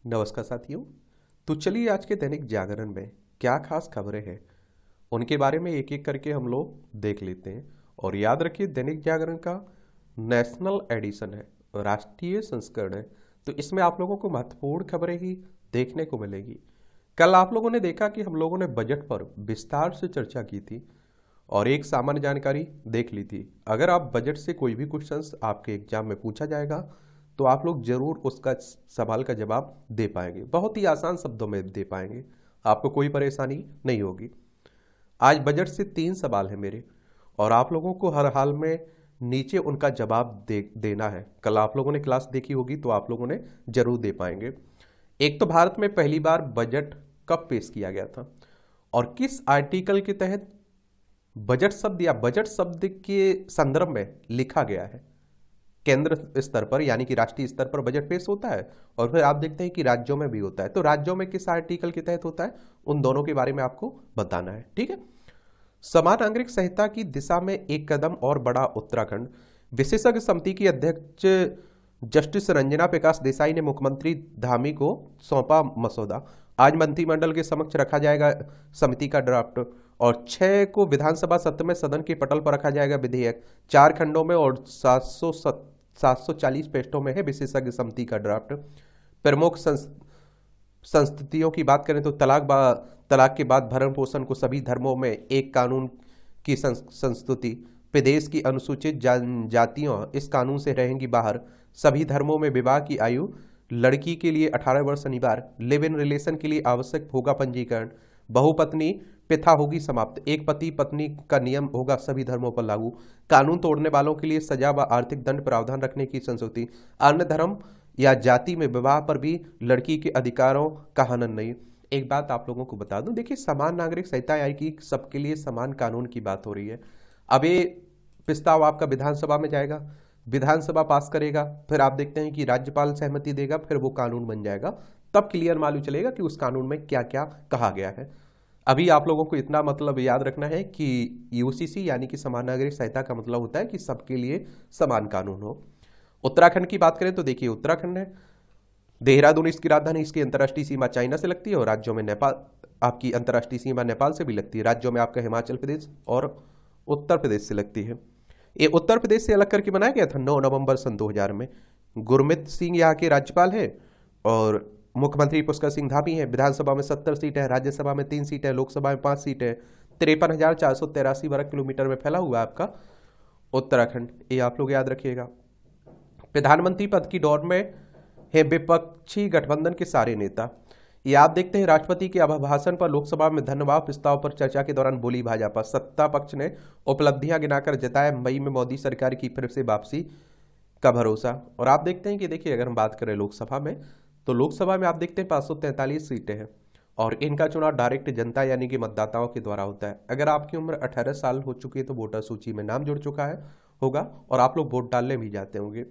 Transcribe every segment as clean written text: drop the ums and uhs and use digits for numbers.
नमस्कार साथियों। तो चलिए आज के दैनिक जागरण में क्या खास खबरें हैं उनके बारे में एक एक करके हम लोग देख लेते हैं। और याद रखिए दैनिक जागरण का नेशनल एडिशन है, राष्ट्रीय संस्करण है, तो इसमें आप लोगों को महत्वपूर्ण खबरें ही देखने को मिलेगी। कल आप लोगों ने देखा कि हम लोगों ने बजट पर विस्तार से चर्चा की थी और एक सामान्य जानकारी देख ली थी। अगर आप बजट से कोई भी क्वेश्चंस आपके एग्जाम में पूछा जाएगा तो आप लोग जरूर उसका सवाल का जवाब दे पाएंगे, बहुत ही आसान शब्दों में दे पाएंगे, आपको कोई परेशानी नहीं होगी। आज बजट से 3 सवाल है मेरे और आप लोगों को हर हाल में नीचे उनका जवाब देना है। कल आप लोगों ने क्लास देखी होगी तो आप लोगों ने जरूर दे पाएंगे। एक तो भारत में पहली बार बजट कब पेश किया गया था और किस आर्टिकल के तहत बजट शब्द या बजट शब्द के संदर्भ में लिखा गया है। केंद्र स्तर पर यानी कि राष्ट्रीय स्तर पर बजट पेश होता है और फिर आप देखते हैं कि राज्यों में भी होता है, तो राज्यों में किस आर्टिकल के तहत होता है उन दोनों के बारे में आपको बताना है। ठीक है। समान नागरिक संहिता की दिशा में एक कदम और बढ़ा उत्तराखंड। विशेषज्ञ समिति की अध्यक्ष जस्टिस रंजना प्रकाश देसाई ने मुख्यमंत्री धामी को सौंपा मसौदा। आज मंत्रिमंडल के समक्ष रखा जाएगा समिति का ड्राफ्ट और 6 को विधानसभा सत्र में सदन के पटल पर रखा जाएगा विधेयक। 4 खंडों में और 740 पृष्ठों में है विशेषज्ञ समिति का ड्राफ्ट। प्रमुख संस्तुतियों की बात करें तो तलाक के बाद भरण पोषण को सभी धर्मों में एक कानून की संस्तुति। प्रदेश की अनुसूचित जनजातियां इस कानून से रहेंगी बाहर। सभी धर्मों में विवाह की आयु लड़की के लिए 18 वर्ष अनिवार्य। लिव इन रिलेशन के लिए आवश्यक होगा पंजीकरण। बहुपत्नी प्रथा होगी समाप्त। एक पति पत्नी का नियम होगा सभी धर्मों पर लागू। कानून तोड़ने वालों के लिए सजा व आर्थिक दंड प्रावधान रखने की संस्कृति। अन्य धर्म या जाति में विवाह पर भी लड़की के अधिकारों का हनन नहीं। एक बात आप लोगों को बता दूं, देखिए समान नागरिक संहिता यानी कि सबके लिए समान कानून की बात हो रही है। अब ये प्रस्ताव आपका विधानसभा में जाएगा, विधानसभा पास करेगा, फिर आप देखते हैं कि राज्यपाल सहमति देगा, फिर वो कानून बन जाएगा। तब क्लियर मालूम चलेगा कि उस कानून में क्या क्या कहा गया है। अभी आप लोगों को इतना मतलब याद रखना है कि यूसीसी यानी कि समान नागरिक संहिता का मतलब होता है कि सबके लिए समान कानून हो। उत्तराखंड की बात करें तो देखिए उत्तराखंड है, देहरादून इसकी राजधानी, इसकी अंतर्राष्ट्रीय सीमा चाइना से लगती है और राज्यों में नेपाल, आपकी अंतर्राष्ट्रीय सीमा नेपाल से भी लगती है। राज्यों में आपका हिमाचल प्रदेश और उत्तर प्रदेश से लगती है। ये उत्तर प्रदेश से अलग करके बनाया गया था 9 नवंबर सन 2000 में। गुरमीत सिंह यहाँ के राज्यपाल है और मुख्यमंत्री पुष्कर सिंह धामी है। विधानसभा में 70 सीट है, राज्यसभा में 3 सीट है, लोकसभा में 5 सीट है। 53,483 वर्ग किलोमीटर में फैला हुआ है आपका उत्तराखंड, ये आप लोग याद रखिएगा। प्रधानमंत्री पद की दौड़ में है विपक्षी गठबंधन के सारे नेता। ये आप देखते हैं राष्ट्रपति के अभिभाषण पर लोकसभा में धन्यवाद प्रस्ताव पर चर्चा के दौरान बोली भाजपा। सत्ता पक्ष ने उपलब्धियां गिनाकर जताया मई में मोदी सरकार की फिर से वापसी का भरोसा। और आप देखते हैं कि देखिए अगर हम बात करें लोकसभा में तो लोकसभा में आप देखते हैं 543 सीटें हैं और इनका चुनाव डायरेक्ट जनता यानी कि मतदाताओं के द्वारा होता है। अगर आपकी उम्र 18 साल हो चुकी है तो वोटर सूची में नाम जुड़ चुका है होगा और आप लोग वोट डालने भी जाते होंगे।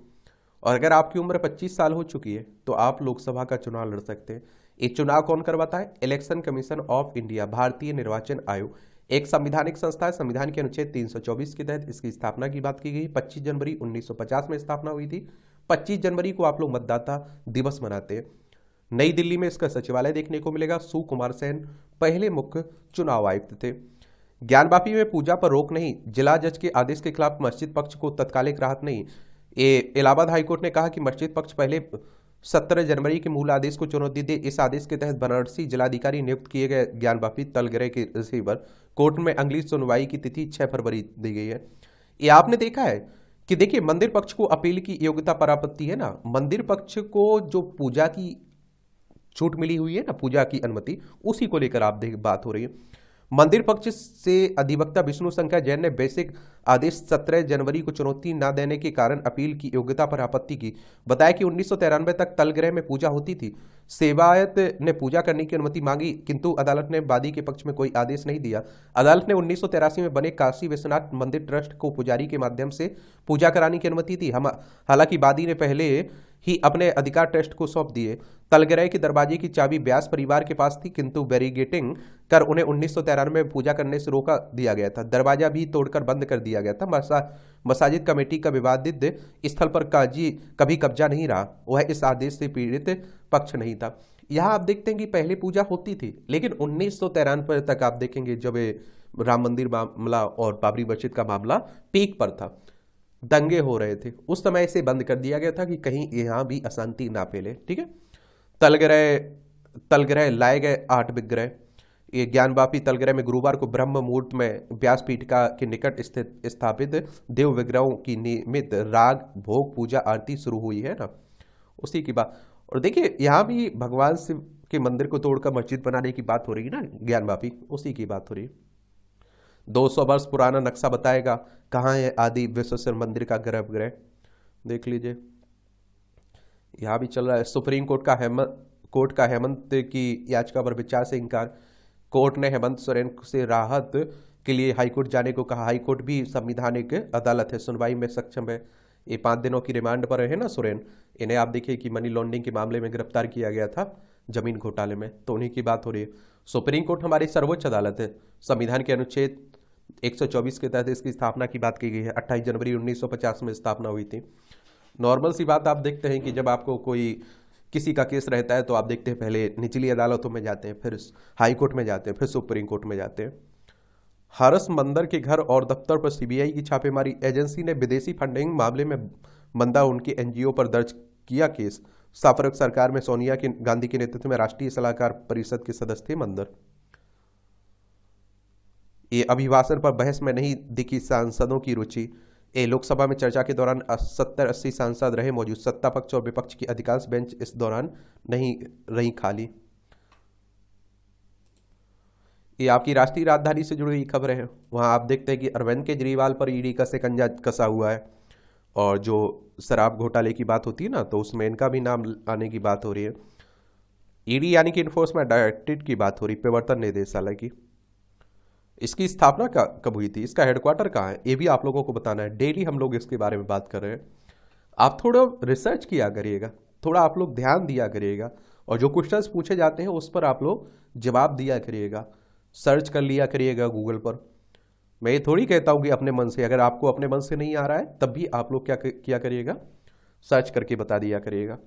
और अगर आपकी उम्र 25 साल हो चुकी है तो आप लोकसभा का चुनाव लड़ सकते हैं। ये चुनाव कौन करवाता है? इलेक्शन कमीशन ऑफ इंडिया, भारतीय निर्वाचन आयोग, एक संवैधानिक संस्था है। संविधान के अनुच्छेद 324 के तहत इसकी स्थापना की बात की गई। 25 जनवरी 1950 में स्थापना हुई थी। 25 जनवरी को आप लोग मतदाता दिवस मनाते हैं। नई दिल्ली में इसका सचिवालय देखने को मिलेगा। सुकुमार सेन पहले मुख्य चुनाव आयुक्त थे। ज्ञानवापी में पूजा पर रोक नहीं, जिला जज के आदेश के खिलाफ मस्जिद पक्ष को तत्कालिक राहत नहीं। इलाहाबाद हाईकोर्ट ने कहा कि मस्जिद पक्ष पहले 17 जनवरी के मूल आदेश को चुनौती दे। इस आदेश के तहत बनारसी जिलाधिकारी नियुक्त किए गए ज्ञानवापी तलगरे के रिसीवर कोर्ट में अगली सुनवाई की तिथि 6 फरवरी दी गई है। ये आपने देखा है कि देखिए मंदिर पक्ष को अपील की योग्यता पर आपत्ति है ना, मंदिर पक्ष को जो पूजा की छूट मिली हुई है ना, पूजा की अनुमति, उसी को लेकर आप देख बात हो रही है। मंदिर पक्ष से अधिवक्ता विष्णु शंकर जैन ने बेसिक आदेश 17 जनवरी को चुनौती न देने के कारण अपील की योग्यता पर आपत्ति की। बताया कि 1993 तक तलगृह में पूजा होती थी। सेवायत ने पूजा करने की अनुमति मांगी किंतु अदालत ने वादी के पक्ष में कोई आदेश नहीं दिया। अदालत ने 1983 में बने काशी विश्वनाथ मंदिर ट्रस्ट को पुजारी के माध्यम से पूजा कराने की अनुमति दी। हालांकि वादी ने पहले ही अपने अधिकार ट्रस्ट को सौंप दिए। तलगरह की दरवाजे की चाबी ब्यास परिवार के पास थी, किंतु बैरिगेटिंग कर उन्हें 1993 में पूजा करने से रोका दिया गया था। दरवाजा भी तोड़कर बंद कर दिया गया था। मसाजिद कमेटी का विवादित स्थल पर काजी कभी कब्जा नहीं रहा, वह इस आदेश से पीड़ित पक्ष नहीं था। यहाँ आप देखते हैं कि पहले पूजा होती थी, लेकिन 1993 तक आप देखेंगे जब राम मंदिर मामला और बाबरी मस्जिद का मामला पीक पर था, दंगे हो रहे थे, उस समय इसे बंद कर दिया गया था कि कहीं यहाँ भी अशांति ना फैले। ठीक है। तलगरह तलगरह लाए गए 8 विग्रह। ये ज्ञानवापी तलगरह में गुरुवार को ब्रह्म मुहूर्त में व्यासपीठ का के निकट स्थित स्थापित देव विग्रहों की नियमित राग भोग पूजा आरती शुरू हुई है ना, उसी की बात। और देखिए यहाँ भी भगवान शिव के मंदिर को तोड़कर मस्जिद बनाने की बात हो रही है ना, ज्ञानवापी, उसी की बात हो रही है। 200 वर्ष पुराना नक्शा बताएगा कहाँ है आदि विश्वेश्वर मंदिर का गर्भगृह, देख लीजिए। यहाँ भी चल रहा है। सुप्रीम कोर्ट का हेमंत की याचिका पर विचार से इंकार। कोर्ट ने हेमंत सोरेन से राहत के लिए हाईकोर्ट जाने को कहा। हाईकोर्ट भी संवैधानिक अदालत है, सुनवाई में सक्षम है। ये 5 दिनों की रिमांड पर है ना सोरेन, इन्हें आप देखिए कि मनी लॉन्ड्रिंग के मामले में गिरफ्तार किया गया था, जमीन घोटाले में, तो उन्हीं की बात हो रही है। सुप्रीम कोर्ट हमारी सर्वोच्च अदालत है। संविधान के अनुच्छेद 124 के तहत इसकी स्थापना की बात की गई है। 28 जनवरी 1950 में स्थापना हुई थी। नॉर्मल सी बात आप देखते हैं कि जब आपको कोई किसी का केस रहता है तो आप देखते हैं पहले निचली अदालतों में जाते हैं, फिर हाई कोर्ट में जाते हैं, फिर सुप्रीम कोर्ट में जाते हैं। हरस मंदर के घर और दफ्तर पर सीबीआई की छापेमारी। एजेंसी ने विदेशी फंडिंग मामले में मंदा उनकी एनजीओ पर दर्ज किया केस। साफरक सरकार में सोनिया गांधी के नेतृत्व में राष्ट्रीय सलाहकार परिषद के सदस्य थे मंदर। ये अभिभाषण पर बहस में नहीं दिखी सांसदों की रुचि। ये लोकसभा में चर्चा के दौरान 70-80 सांसद रहे मौजूद। सत्ता पक्ष और विपक्ष की अधिकांश बेंच इस दौरान नहीं रही खाली। ये आपकी राष्ट्रीय राजधानी से जुड़ी हुई खबरें हैं। वहां आप देखते हैं कि अरविंद केजरीवाल पर ईडी का शिकंजा कसा हुआ है, और जो शराब घोटाले की बात होती है ना, तो उसमें इनका भी नाम आने की बात हो रही है। ईडी यानी कि इन्फोर्समेंट डायरेक्टरेट की बात हो रही, प्रवर्तन निदेशालय की। इसकी स्थापना कब हुई थी, इसका हेडक्वार्टर कहाँ है, ये भी आप लोगों को बताना है। डेली हम लोग इसके बारे में बात कर रहे हैं। आप थोड़ा रिसर्च किया करिएगा, थोड़ा आप लोग ध्यान दिया करिएगा, और जो क्वेश्चंस पूछे जाते हैं उस पर आप लोग जवाब दिया करिएगा, सर्च कर लिया करिएगा गूगल पर। मैं ये थोड़ी कहता हूँ कि अपने मन से, अगर आपको अपने मन से नहीं आ रहा है तब भी आप लोग क्या किया करिएगा, सर्च करके बता दिया करिएगा।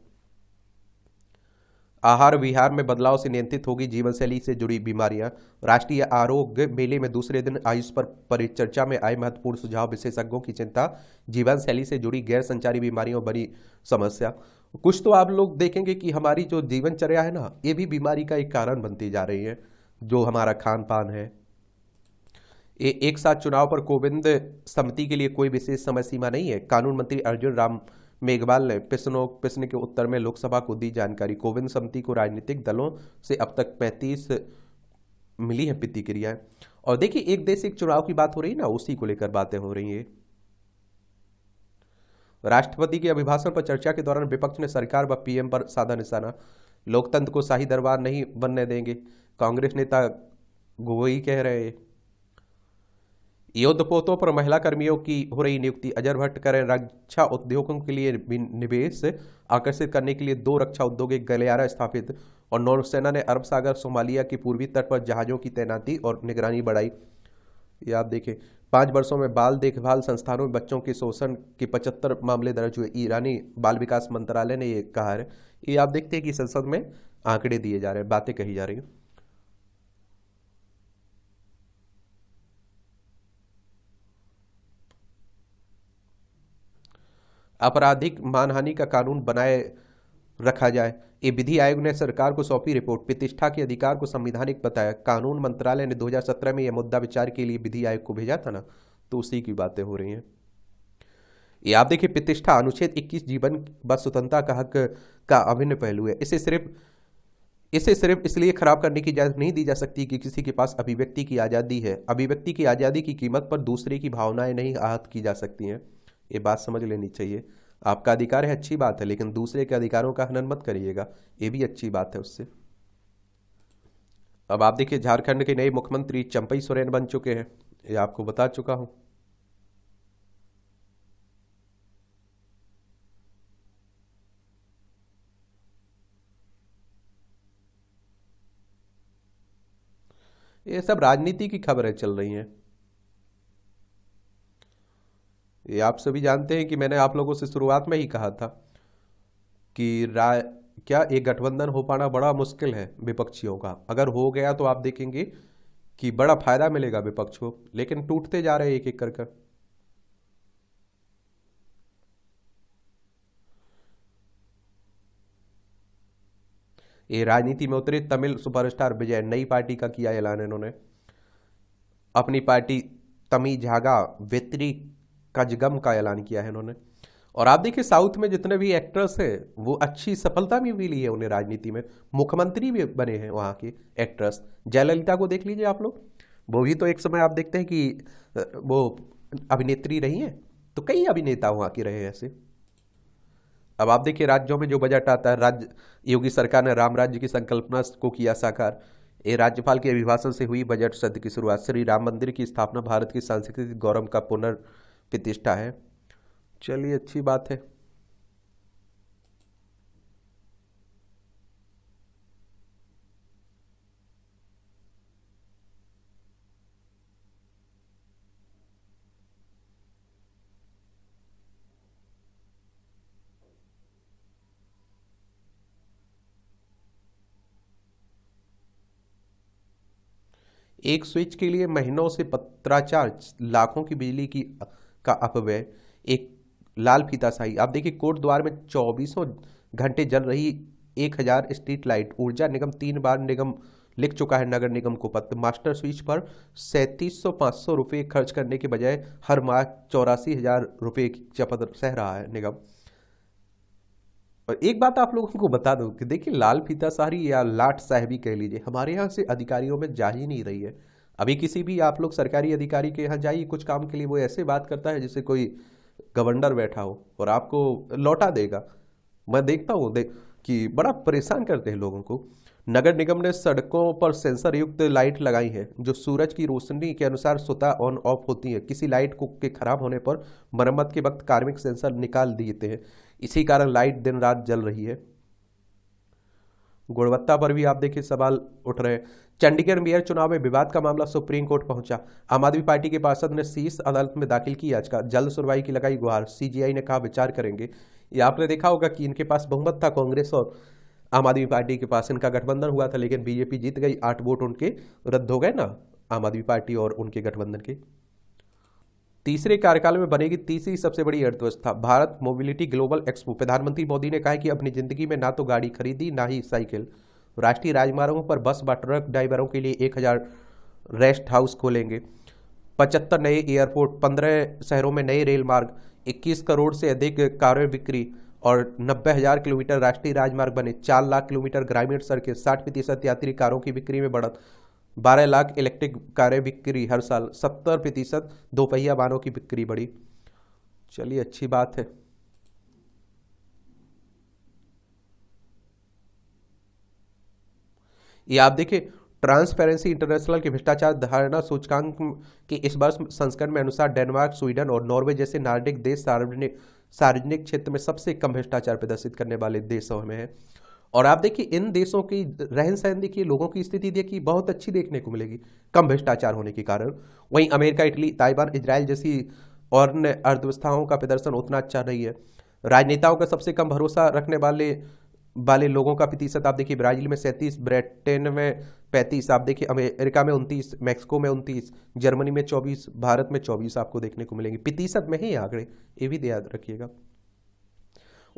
आहार विहार में बदलाव से नियंत्रित होगी जीवनशैली से जुड़ी बीमारियां। राष्ट्रीय आरोग्य मेले में दूसरे दिन आयुष पर परिचर्चा में आए महत्वपूर्ण सुझाव। विशेषज्ञों की चिंता, जीवन शैली से जुड़ी गैर संचारी बीमारियों बड़ी समस्या। कुछ तो आप लोग देखेंगे कि हमारी जो जीवनचर्या है ना, ये भी बीमारी का एक कारण बनती जा रही है। जो हमारा खान पान है, एक साथ चुनाव पर कोविंद समिति के लिए कोई विशेष समय सीमा नहीं है। कानून मंत्री अर्जुन राम मेघवाल ने प्रश्न के उत्तर में लोकसभा को दी जानकारी। कोविंद समिति को राजनीतिक दलों से अब तक 35 मिली है प्रतिक्रियाएं। और देखिए, एक देश एक चुनाव की बात हो रही है ना, उसी को लेकर बातें हो रही है। राष्ट्रपति के अभिभाषण पर चर्चा के दौरान विपक्ष ने सरकार व पीएम पर साधा निशाना। लोकतंत्र को शाही दरबार नहीं बनने देंगे, कांग्रेस नेता गोगोई कह रहे हैं। युद्धपोतों पर महिला कर्मियों की हो रही नियुक्ति। अजय भट्ट करें रक्षा उद्योगों के लिए निवेश आकर्षित करने के लिए 2 रक्षा उद्योग गलियारा स्थापित। और नौसेना ने अरब सागर सोमालिया के पूर्वी तट पर जहाजों की तैनाती और निगरानी बढ़ाई। ये आप देखें, 5 वर्षों में बाल देखभाल संस्थानों में बच्चों के शोषण के 75 मामले दर्ज हुए। ईरानी बाल विकास मंत्रालय ने ये कहा है। ये आप देखते हैं कि संसद में आंकड़े दिए जा रहे हैं, बातें कही जा रही हैं। आपराधिक मानहानि का कानून बनाए रखा जाए, ये विधि आयोग ने सरकार को सौंपी रिपोर्ट। प्रतिष्ठा के अधिकार को संवैधानिक बताया। कानून मंत्रालय ने 2017 में यह मुद्दा विचार के लिए विधि आयोग को भेजा था ना, तो उसी की बातें हो रही हैं। ये आप देखिए, प्रतिष्ठा अनुच्छेद 21 जीवन व स्वतंत्रता का हक का अभिन्न पहलू है। इसे सिर्फ इसलिए खराब करने की इजाजत नहीं दी जा सकती कि किसी के पास अभिव्यक्ति की आज़ादी है। अभिव्यक्ति की आज़ादी की कीमत पर दूसरे की भावनाएं नहीं आहत की जा सकती हैं। ये बात समझ लेनी चाहिए। आपका अधिकार है, अच्छी बात है, लेकिन दूसरे के अधिकारों का हनन मत करिएगा, ये भी अच्छी बात है उससे। अब आप देखिए, झारखंड के नए मुख्यमंत्री चंपई सोरेन बन चुके हैं, ये आपको बता चुका हूं। ये सब राजनीति की खबरें चल रही हैं। ये आप सभी जानते हैं कि मैंने आप लोगों से शुरुआत में ही कहा था कि क्या एक गठबंधन हो पाना बड़ा मुश्किल है विपक्षियों का। अगर हो गया तो आप देखेंगे कि बड़ा फायदा मिलेगा विपक्ष को, लेकिन टूटते जा रहे हैं एक एक कर कर। ये राजनीति में उतरे तमिल सुपरस्टार विजय, नई पार्टी का किया ऐलान इन्होंने। अपनी पार्टी तमिझागा वेत्री कजगम का ऐलान किया है इन्होंने। और आप देखिए साउथ में जितने भी एक्टर्स हैं वो अच्छी सफलता भी मिली है उन्हें राजनीति में, मुख्यमंत्री भी बने हैं वहाँ के एक्ट्रेस। जयललिता को देख लीजिए आप लोग, वो भी तो एक समय आप देखते हैं कि वो अभिनेत्री रही हैं, तो कई अभिनेता वहाँ के रहे हैं ऐसे। अब आप देखिए राज्यों में जो बजट आता है, राज्य योगी सरकार ने राम राज्य की संकल्पना को किया साकार। ये राज्यपाल के अभिभाषण से हुई बजट सत्र की शुरुआत। श्री राम मंदिर की स्थापना भारत की सांस्कृतिक गौरव का पुनर्प्रतिष्ठा है। चलिए अच्छी बात है। एक स्विच के लिए महीनों से पत्राचार, लाखों की बिजली की का अपव्यय, एक लाल फीताशाही। आप देखिए कोट द्वार में 2400 घंटे जल रही 1000 स्ट्रीट लाइट। ऊर्जा निगम 3 बार निगम लिख चुका है नगर निगम को पत्र। मास्टर स्विच पर 3700-500 रुपये खर्च करने के बजाय हर माह 84,000 रुपये की चपत सह रहा है निगम। और एक बात आप लोगों को बता दूं कि देखिए लाल फीताशाही या लाट साहबी कह लीजिए, हमारे यहाँ से अधिकारियों में जा ही नहीं रही है। अभी किसी भी आप लोग सरकारी अधिकारी के यहाँ जाइए कुछ काम के लिए, वो ऐसे बात करता है जैसे कोई गवर्नर बैठा हो और आपको लौटा देगा। मैं देखता हूँ कि बड़ा परेशान करते हैं लोगों को। नगर निगम ने सड़कों पर सेंसर युक्त लाइट लगाई है जो सूरज की रोशनी के अनुसार स्वतः ऑन ऑफ होती है। किसी लाइट को के खराब होने पर मरम्मत के वक्त कार्मिक सेंसर निकाल देते हैं, इसी कारण लाइट दिन रात जल रही है। गुणवत्ता पर भी आप देखिए सवाल उठ रहे हैं। चंडीगढ़ मेयर चुनाव में विवाद का मामला सुप्रीम कोर्ट पहुंचा। आम आदमी पार्टी के पार्षद ने शीर्ष अदालत में दाखिल की याचिका, जल्द सुनवाई की लगाई गुहार। सीजीआई ने कहा विचार करेंगे। ये आपने देखा होगा कि इनके पास बहुमत था, कांग्रेस और आम आदमी पार्टी के पास इनका गठबंधन हुआ था, लेकिन बीजेपी जीत गई। 8 वोट उनके रद्द हो गए ना, आम आदमी पार्टी और उनके गठबंधन के। तीसरे कार्यकाल में बनेगी तीसरी सबसे बड़ी अर्थव्यवस्था। Bharat mobility global expo. प्रधानमंत्री मोदी ने कहा कि अपनी जिंदगी में ना तो गाड़ी खरीदी ना ही साइकिल। राष्ट्रीय राजमार्गों पर बस व ट्रक ड्राइवरों के लिए 1000 रेस्ट हाउस खोलेंगे। 75 नए एयरपोर्ट, 15 शहरों में नए रेल मार्ग, 21 करोड़ से अधिक कारें बिक्री और 90,000 किलोमीटर राष्ट्रीय राजमार्ग बने। 4 लाख किलोमीटर ग्रामीण सड़कें, 60% यात्री कारों की बिक्री में बढ़त। 12 लाख इलेक्ट्रिक कारें बिक्री हर साल, 70% दोपहिया वाहनों की बिक्री बढ़ी। चलिए अच्छी बात है। ये आप देखिए ट्रांसपेरेंसी इंटरनेशनल के भ्रष्टाचार धारणा सूचकांक के इस वर्ष संस्करण में अनुसार डेनमार्क, स्वीडन और नॉर्वे जैसे नार्डिक देश सार्वजनिक क्षेत्र में सबसे कम भ्रष्टाचार प्रदर्शित करने वाले देशों में है। और आप देखिए इन देशों की रहन सहन देखिए, लोगों की स्थिति देखिए, बहुत अच्छी देखने को मिलेगी कम भ्रष्टाचार होने के कारण। वहीं अमेरिका, इटली, ताइवान, इजराइल जैसी और अर्थव्यवस्थाओं का प्रदर्शन उतना अच्छा नहीं है। राजनेताओं का सबसे कम भरोसा रखने वाले लोगों का प्रतिशत आप देखिए, ब्राजील में 37, ब्रिटेन में 35, आप देखिए अमेरिका में 29, मैक्सिको में 29, जर्मनी में 24, भारत में 24 आपको देखने को मिलेंगे। प्रतिशत में ही आंकड़े, ये भी याद रखिएगा।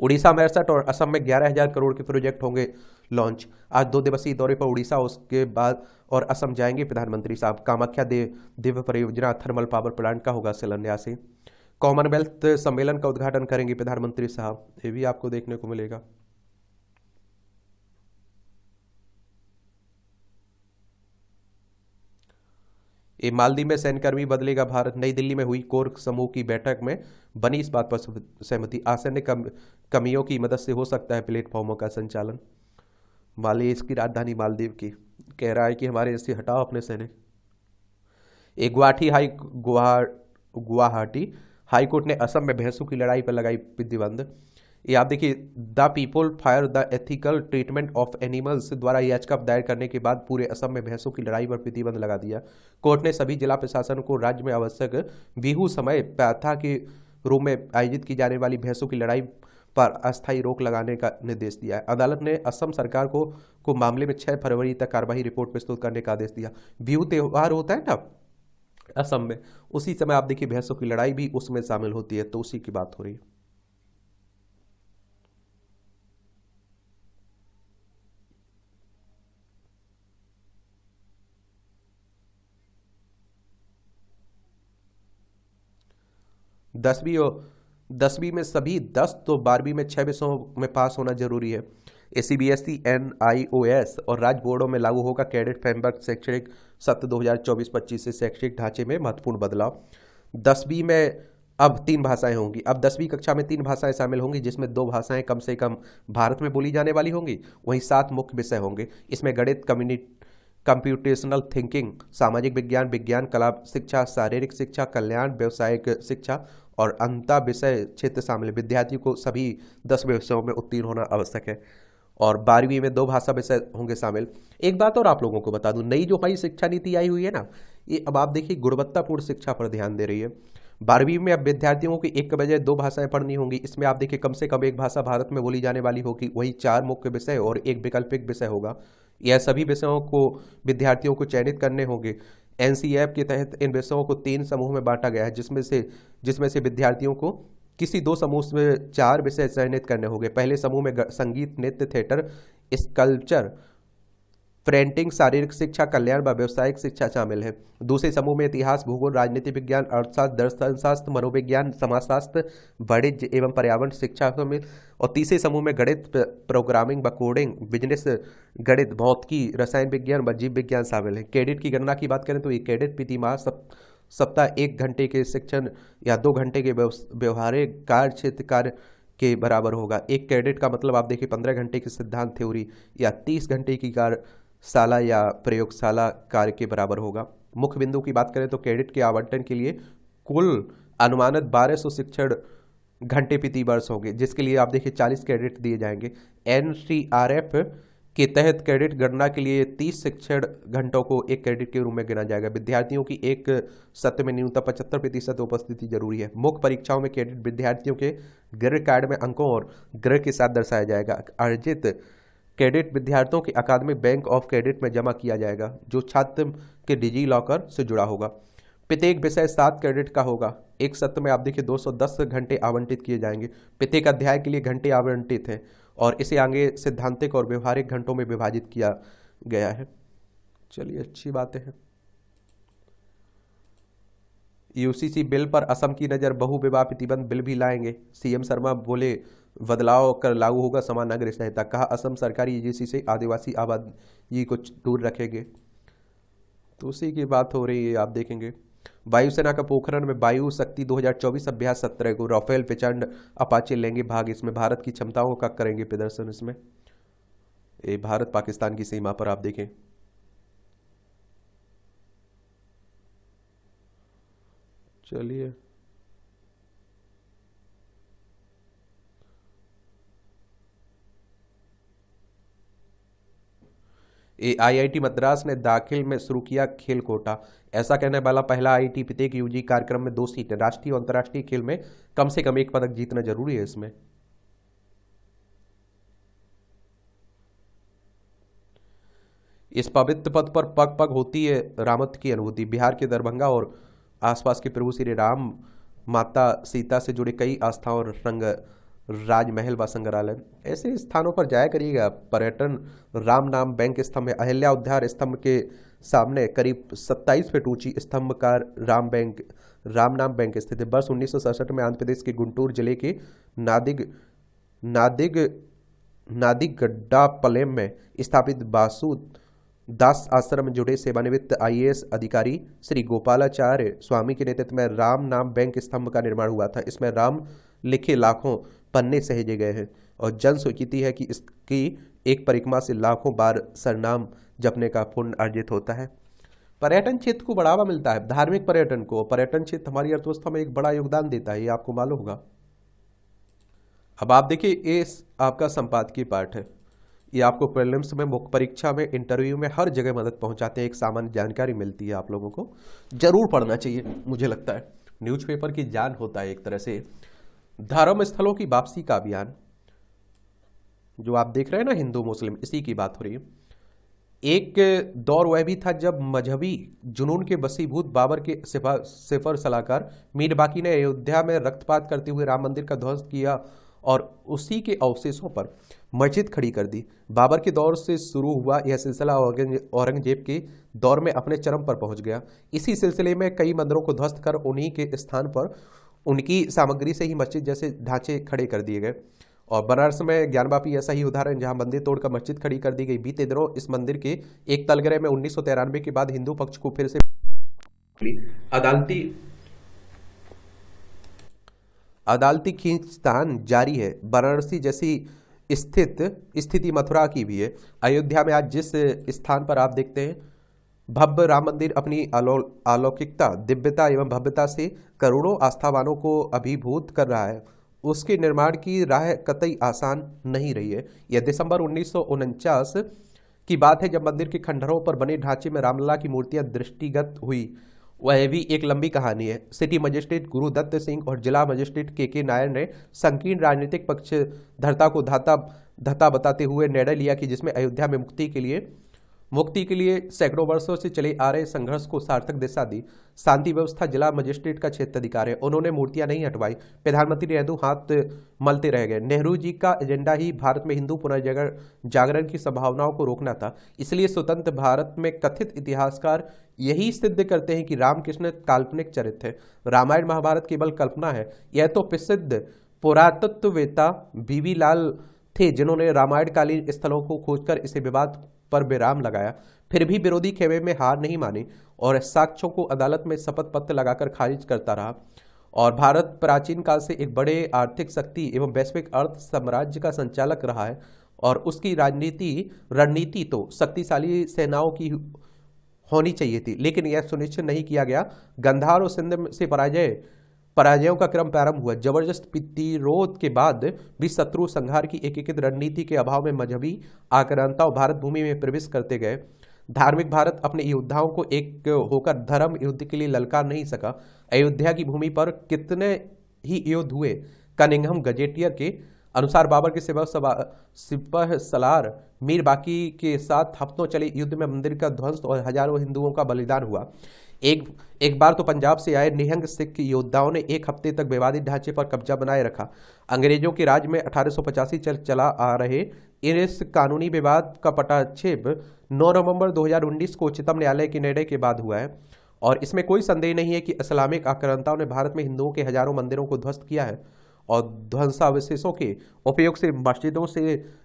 उड़ीसा में 68 और असम में 11,000 करोड़ के प्रोजेक्ट होंगे लॉन्च। आज 2 दिवसीय दौरे पर उड़ीसा, उसके बाद और असम जाएंगे प्रधानमंत्री साहब। कामाख्या दिव्य परियोजना थर्मल पावर प्लांट का होगा शिलान्यास। कॉमनवेल्थ सम्मेलन का उद्घाटन करेंगे प्रधानमंत्री साहब, ये भी आपको देखने को मिलेगा। ये मालदीव में सैन्यकर्मी बदलेगा भारत। नई दिल्ली में हुई कोर समूह की बैठक में बनी इस बात पर सहमति। आसन्न कमियों की मदद से हो सकता है प्लेटफॉर्मों का संचालन। माली इसकी राजधानी मालदीव की कह रहा है कि हमारे इससे हटाओ अपने सैनिक। एक गुवाहाटी हाईकोर्ट ने असम में भैंसों की लड़ाई पर लगाई प्रतिबंध। ये आप देखिए, the people fire the ethical treatment of animals द्वारा याचिका दायर करने के बाद पूरे असम में भैंसों की लड़ाई पर प्रतिबंध लगा दिया। कोर्ट ने सभी जिला प्रशासन को राज्य में आवश्यक बिहू समय प्रथा के रूप में आयोजित की जाने वाली भैंसों की लड़ाई पर अस्थायी रोक लगाने का निर्देश दिया है। अदालत ने असम सरकार को मामले में 6 फरवरी तक कार्रवाई रिपोर्ट प्रस्तुत करने का आदेश दिया। बिहू त्योहार होता है ना असम में, उसी समय आप देखिए भैंसों की लड़ाई भी उसमें शामिल होती है, तो उसी की बात हो रही है। 10वीं और 10वीं में सभी 10 तो 12वीं में 6 विषयों में पास होना जरूरी है। CBSE NIOS और राज्य बोर्डों में लागू होगा कैडेट फ्रेमवर्क। शैक्षणिक सत्र 2024-25 से शैक्षणिक ढांचे में महत्वपूर्ण बदलाव। 10वीं में अब 3 भाषाएं होंगी। अब 10वीं कक्षा में 3 भाषाएं शामिल होंगी, जिसमें 2 भाषाएं कम से कम भारत में बोली जाने वाली होंगी। वहीं 7 मुख्य विषय होंगे। इसमें गणित, कंप्यूटेशनल थिंकिंग, सामाजिक विज्ञान, विज्ञान, कला शिक्षा, शारीरिक शिक्षा, कल्याण, व्यावसायिक शिक्षा और अंतर विषय क्षेत्र शामिल है। विद्यार्थियों को सभी 10 विषयों में उत्तीर्ण होना आवश्यक है। और 12वीं में 2 भाषा विषय होंगे शामिल। एक बात और आप लोगों को बता दूं, नई जो हमारी शिक्षा नीति आई हुई है ना, ये अब आप देखिए गुणवत्तापूर्ण शिक्षा पर ध्यान दे रही है। 12वीं में अब विद्यार्थियों को एक के बजाय 2 भाषाएं पढ़नी होंगी। इसमें आप देखिए कम से कम 1 भाषा भारत में बोली जाने वाली होगी। वही 4 मुख्य विषय और 1 वैकल्पिक विषय होगा। यह सभी विषयों को विद्यार्थियों को चयनित करने होंगे। NCERT के तहत इन विषयों को 3 समूह में बांटा गया है, जिसमें से विद्यार्थियों को किसी 2 समूह में 4 विषय चयनित करने होंगे। पहले समूह में संगीत, नृत्य, थिएटर, स्कल्पचर, प्रिंटिंग, शारीरिक शिक्षा, कल्याण व व्यावसायिक शिक्षा शामिल है। दूसरे समूह में इतिहास, भूगोल, राजनीति विज्ञान, अर्थशास्त्र, दर्शन शास्त्र, मनोविज्ञान, समाजशास्त्र, वाणिज्य एवं पर्यावरण शिक्षा शामिल। और तीसरे समूह में गणित, प्रोग्रामिंग व कोडिंग, बिजनेस, गणित, भौतिकी, रसायन विज्ञान व जीव विज्ञान शामिल है। कैडेट की गणना की बात करें तो ये कैडेट प्रतिमाह सप्ताह 1 घंटे के शिक्षण या 2 घंटे के व्यवहारिक कार्य क्षेत्र कार्य के बराबर होगा। एक कैडेट का मतलब आप देखिए 15 घंटे की सिद्धांत थ्योरी या 30 घंटे की कार्यशाला या प्रयोगशाला कार्य के बराबर होगा। मुख्य बिंदु की बात करें तो कैडेट के आवंटन के लिए कुल अनुमानित 1200 शिक्षण घंटे प्रति वर्ष होंगे, जिसके लिए आप देखिए 40 कैडेट दिए जाएंगे। NCRF के तहत कैडेट गणना के लिए 30 शिक्षण घंटों को एक कैडेट के रूप में गिना जाएगा। विद्यार्थियों की एक सत्र में न्यूनतम 75% उपस्थिति जरूरी है। मुख्य परीक्षाओं में कैडेट विद्यार्थियों के ग्रेड कार्ड में अंकों और ग्रेड के साथ दर्शाया जाएगा। अर्जित कैडेट विद्यार्थियों के अकादमिक बैंक ऑफ कैडेट में जमा किया जाएगा, जो छात्र के डिजी लॉकर से जुड़ा होगा। प्रत्येक विषय 7 कैडेट का होगा। एक सत्र में आप देखिए 210 घंटे आवंटित किए जाएंगे। प्रत्येक अध्याय के लिए घंटे आवंटित हैं और इसे आगे सिद्धांतिक और व्यवहारिक घंटों में विभाजित किया गया है। चलिए, अच्छी बातें हैं। UCC बिल पर असम की नज़र, बहु विवाह प्रतिबंध बिल भी लाएंगे। CM शर्मा बोले बदलाव कर लागू होगा समान नागरिक संहिता। कहा असम सरकार UGC से आदिवासी आबादी को दूर रखेंगे। तो उसी की बात हो रही है, आप देखेंगे। वायुसेना का पोखरण में वायु शक्ति 2024 अभ्यास 17 को राफेल, प्रचंड, अपाचे लेंगे भाग। इसमें भारत की क्षमताओं का करेंगे प्रदर्शन। इसमें ये भारत पाकिस्तान की सीमा पर आप देखें। चलिए, IIT मद्रास ने दाखिल में शुरू किया खेल कोटा। ऐसा कहने वाला पहला IIT। प्रत्येक UG कार्यक्रम में 2 सीटें। राष्ट्रीय और अंतर्राष्ट्रीय खेल में कम से कम 1 पदक जीतना जरूरी है। इसमें इस पवित्र पद पर पग पग होती है रामत्व की अनुभूति। बिहार के दरभंगा और आसपास के प्रभु श्री राम, माता सीता से जुड़े कई आस्थाओं और रंग, राजमहल व संग्रहालय, ऐसे स्थानों पर जाया करिएगा। पर्यटन, राम नाम बैंक स्तंभ है। अहिल्या उद्यान स्तंभ के सामने करीब 27 फीट ऊंची स्तंभकार राम नाम बैंक स्थित है। वर्ष 1967 में आंध्र प्रदेश के गुंटूर जिले के नादिगड्डापलेम में स्थापित बासु दास आश्रम में जुड़े सेवानिवृत्त IAS अधिकारी श्री गोपालाचार्य स्वामी के नेतृत्व में राम नाम बैंक स्तंभ का निर्माण हुआ था। इसमें राम लिखे लाखों पन्ने सहेजे गए हैं और जन स्वीकृति है कि इसकी एक परिक्रमा से लाखों बार सरनाम जपने का पुण्य अर्जित होता है। पर्यटन क्षेत्र को बढ़ावा मिलता है, धार्मिक पर्यटन को। पर्यटन क्षेत्र हमारी अर्थव्यवस्था में एक बड़ा योगदान देता है, ये आपको मालूम होगा। अब आप देखिए, ये आपका संपादकीय पाठ है। ये आपको प्रीलिम्स में, मुख्य परीक्षा में, इंटरव्यू में हर जगह मदद पहुंचाते हैं। एक सामान्य जानकारी मिलती है आप लोगों को, जरूर पढ़ना चाहिए। मुझे लगता है न्यूज़पेपर की जान होता है एक तरह से। धर्म स्थलों की वापसी का अभियान जो आप देख रहे हैं ना, हिंदू मुस्लिम, इसी की बात हो रही है। एक दौर वह भी था जब मजहबी जुनून के वसीभूत बाबर के सिफर सलाहकार मीर बाकी ने अयोध्या में रक्तपात करते हुए राम मंदिर का ध्वंस किया और उसी के अवशेषों पर मस्जिद खड़ी कर दी। बाबर के दौर से शुरू हुआ यह सिलसिला औरंगजेब के दौर में अपने चरम पर पहुंच गया। इसी सिलसिले में कई मंदिरों को ध्वस्त कर उन्हीं के स्थान पर उनकी सामग्री से ही मस्जिद जैसे ढांचे खड़े कर दिए गए। और बनारस में ज्ञानवापी ऐसा ही उदाहरण, जहां मंदिर तोड़कर मस्जिद खड़ी कर दी गई। बीते दिनों इस मंदिर के एक तलगरह में 1993 के बाद हिंदू पक्ष को फिर से अदालती अदालती खींचतान जारी है। वाराणसी जैसी स्थिति मथुरा की भी है। अयोध्या में आज जिस स्थान पर आप देखते हैं भव्य राम मंदिर अपनी अलौकिकता, दिव्यता एवं भव्यता से करोड़ों आस्थावानों को अभिभूत कर रहा है, उसके निर्माण की राह कतई आसान नहीं रही है। यह दिसंबर 1949 की बात है, जब मंदिर के खंडहरों पर बने ढांचे में रामलला की मूर्तियां दृष्टिगत हुई। वह भी एक लंबी कहानी है। सिटी मजिस्ट्रेट गुरुदत्त सिंह और जिला मजिस्ट्रेट के नायर ने संकीर्ण राजनीतिक पक्षधरता को धता बताते हुए निर्णय लिया कि जिसमें अयोध्या में मुक्ति के लिए सैकड़ों वर्षों से चले आ रहे संघर्ष को सार्थक दिशा दी। शांति व्यवस्था जिला मजिस्ट्रेट का क्षेत्राधिकार है। उन्होंने मूर्तियां नहीं हटवाई। प्रधानमंत्री नेहरू हाथ मलते रह गए। नेहरू जी का एजेंडा ही भारत में हिंदू पुनर्जागरण की संभावनाओं को रोकना था। इसलिए स्वतंत्र भारत में कथित इतिहासकार यही सिद्ध करते हैं कि रामकृष्ण काल्पनिक चरित्र है, रामायण महाभारत केवल कल्पना है। यह तो प्रसिद्ध पुरातत्ववेत्ता बीवी लाल थे जिन्होंने रामायणकालीन स्थलों को खोजकर इसे विवाद पर विराम लगाया। फिर भी विरोधी खेमे में हार नहीं मानी और साक्ष्यों को अदालत में शपथ पत्र लगाकर खारिज करता रहा। और भारत प्राचीन काल से एक बड़े आर्थिक शक्ति एवं वैश्विक अर्थ साम्राज्य का संचालक रहा है और उसकी रणनीति तो शक्तिशाली सेनाओं की होनी चाहिए थी, लेकिन यह सुनिश्चित नहीं किया गया। गंधार और सिंध से पराजयों का क्रम प्रारंभ हुआ। जबरदस्त प्रतिरोध के बाद भी शत्रु संहार की एकीकृत रणनीति के अभाव में मजहबी आक्रांताओं भारत भूमि में प्रवेश करते गए। धार्मिक भारत अपने योद्धाओं को एक होकर धर्म युद्ध के लिए ललकार नहीं सका। अयोध्या की भूमि पर कितने ही युद्ध हुए। कनिंघम गजेटियर के अनुसार बाबर के सिपह सलार मीर बाकी के साथ हफ्तों चले युद्ध में मंदिर का ध्वंस और हजारों हिंदुओं का बलिदान हुआ। एक बार तो पंजाब से आए निहंग सिख योद्धाओं ने एक हफ्ते तक विवादित ढांचे पर कब्जा बनाए रखा। अंग्रेजों के राज में 1885 चला आ रहे इस कानूनी विवाद का पटाक्षेप 9 नवंबर 2019 को उच्चतम न्यायालय के निर्णय के बाद हुआ है। और इसमें कोई संदेह नहीं है कि इस्लामिक आक्रांताओं ने भारत में हिंदुओं के हजारों मंदिरों को ध्वस्त किया है और ध्वंसावशेषों के उपयोग से मस्जिदों से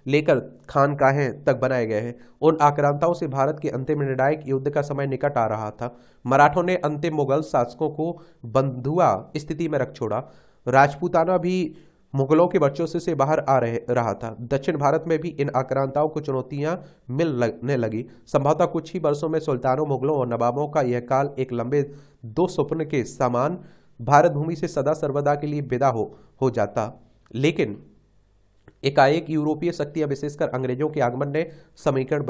लेकर खानकाहें तक बनाए गए हैं। उन आक्रांताओं से भारत के अंतिम निर्णायक युद्ध का समय निकट आ रहा था। मराठों ने अंतिम मुगल शासकों को बंधुआ स्थिति में रख छोड़ा। राजपूताना भी मुगलों के वर्चस्व से बाहर रहा था। दक्षिण भारत में भी इन आक्रांताओं को चुनौतियां मिलने लगी। संभवतः कुछ ही वर्षों में सुल्तानों, मुगलों और नवाबों का यह काल एक लंबे दो स्वप्न के समान भारत भूमि से सदा सर्वदा के लिए विदा हो जाता। लेकिन एकाएक यूरोपीय शक्तियां, विशेषकर अंग्रेजों के आगमन ने समीकरण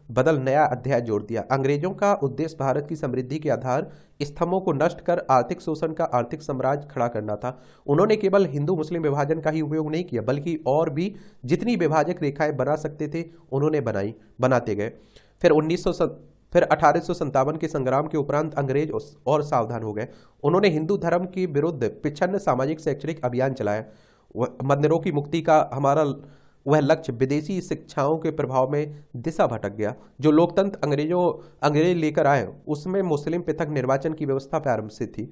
बदल नया अध्याय जोड़ दिया। अंग्रेजों का उद्देश्य भारत की समृद्धि के आधार स्तंभों को नष्ट कर आर्थिक शोषण का आर्थिक साम्राज्य खड़ा करना था। उन्होंने केवल हिंदू मुस्लिम विभाजन का ही उपयोग नहीं किया, बल्कि और भी जितनी विभाजक रेखाएं बना सकते थे उन्होंने बनाते गए। फिर 1857 के संग्राम के उपरांत अंग्रेज और सावधान हो गए। उन्होंने हिंदू धर्म के विरुद्ध पिछन्न सामाजिक शैक्षणिक अभियान चलाया। मंदिरों की मुक्ति का हमारा वह लक्ष्य विदेशी शिक्षाओं के प्रभाव में दिशा भटक गया। जो लोकतंत्र अंग्रेज लेकर आए उसमें मुस्लिम पृथक निर्वाचन की व्यवस्था प्रारंभ से थी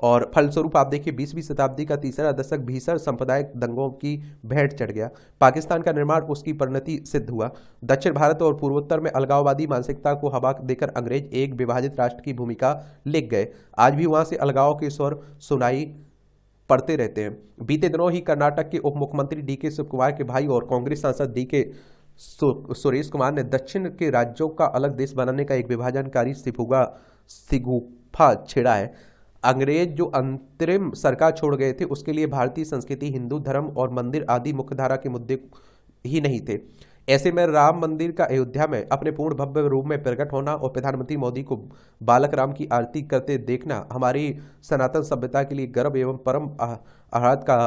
और फलस्वरूप आप देखिए 20वीं शताब्दी का तीसरा दशक भीषण सांप्रदायिक दंगों की भेंट चढ़ गया। पाकिस्तान का निर्माण उसकी परिणति सिद्ध हुआ। दक्षिण भारत और पूर्वोत्तर में अलगाववादी मानसिकता को हवा देकर अंग्रेज एक विभाजित राष्ट्र की भूमिका लिख गए। आज भी वहां से अलगाव के स्वर सुनाई पड़ते रहते हैं। बीते दिनों ही कर्नाटक के उप मुख्यमंत्री डीके शिवकुमार के भाई और कांग्रेस सांसद डीके सुरेश कुमार ने दक्षिण के राज्यों का अलग देश बनाने का एक विभाजनकारी सिगुफा छेड़ा है। अंग्रेज जो अंतरिम सरकार छोड़ गए थे उसके लिए भारतीय संस्कृति, हिंदू धर्म और मंदिर आदि मुख्यधारा के मुद्दे ही नहीं थे। ऐसे में राम मंदिर का अयोध्या में अपने पूर्ण भव्य रूप में प्रकट होना और प्रधानमंत्री मोदी को बालक राम की आरती करते देखना हमारी सनातन सभ्यता के लिए गर्व एवं परम आह्लाद का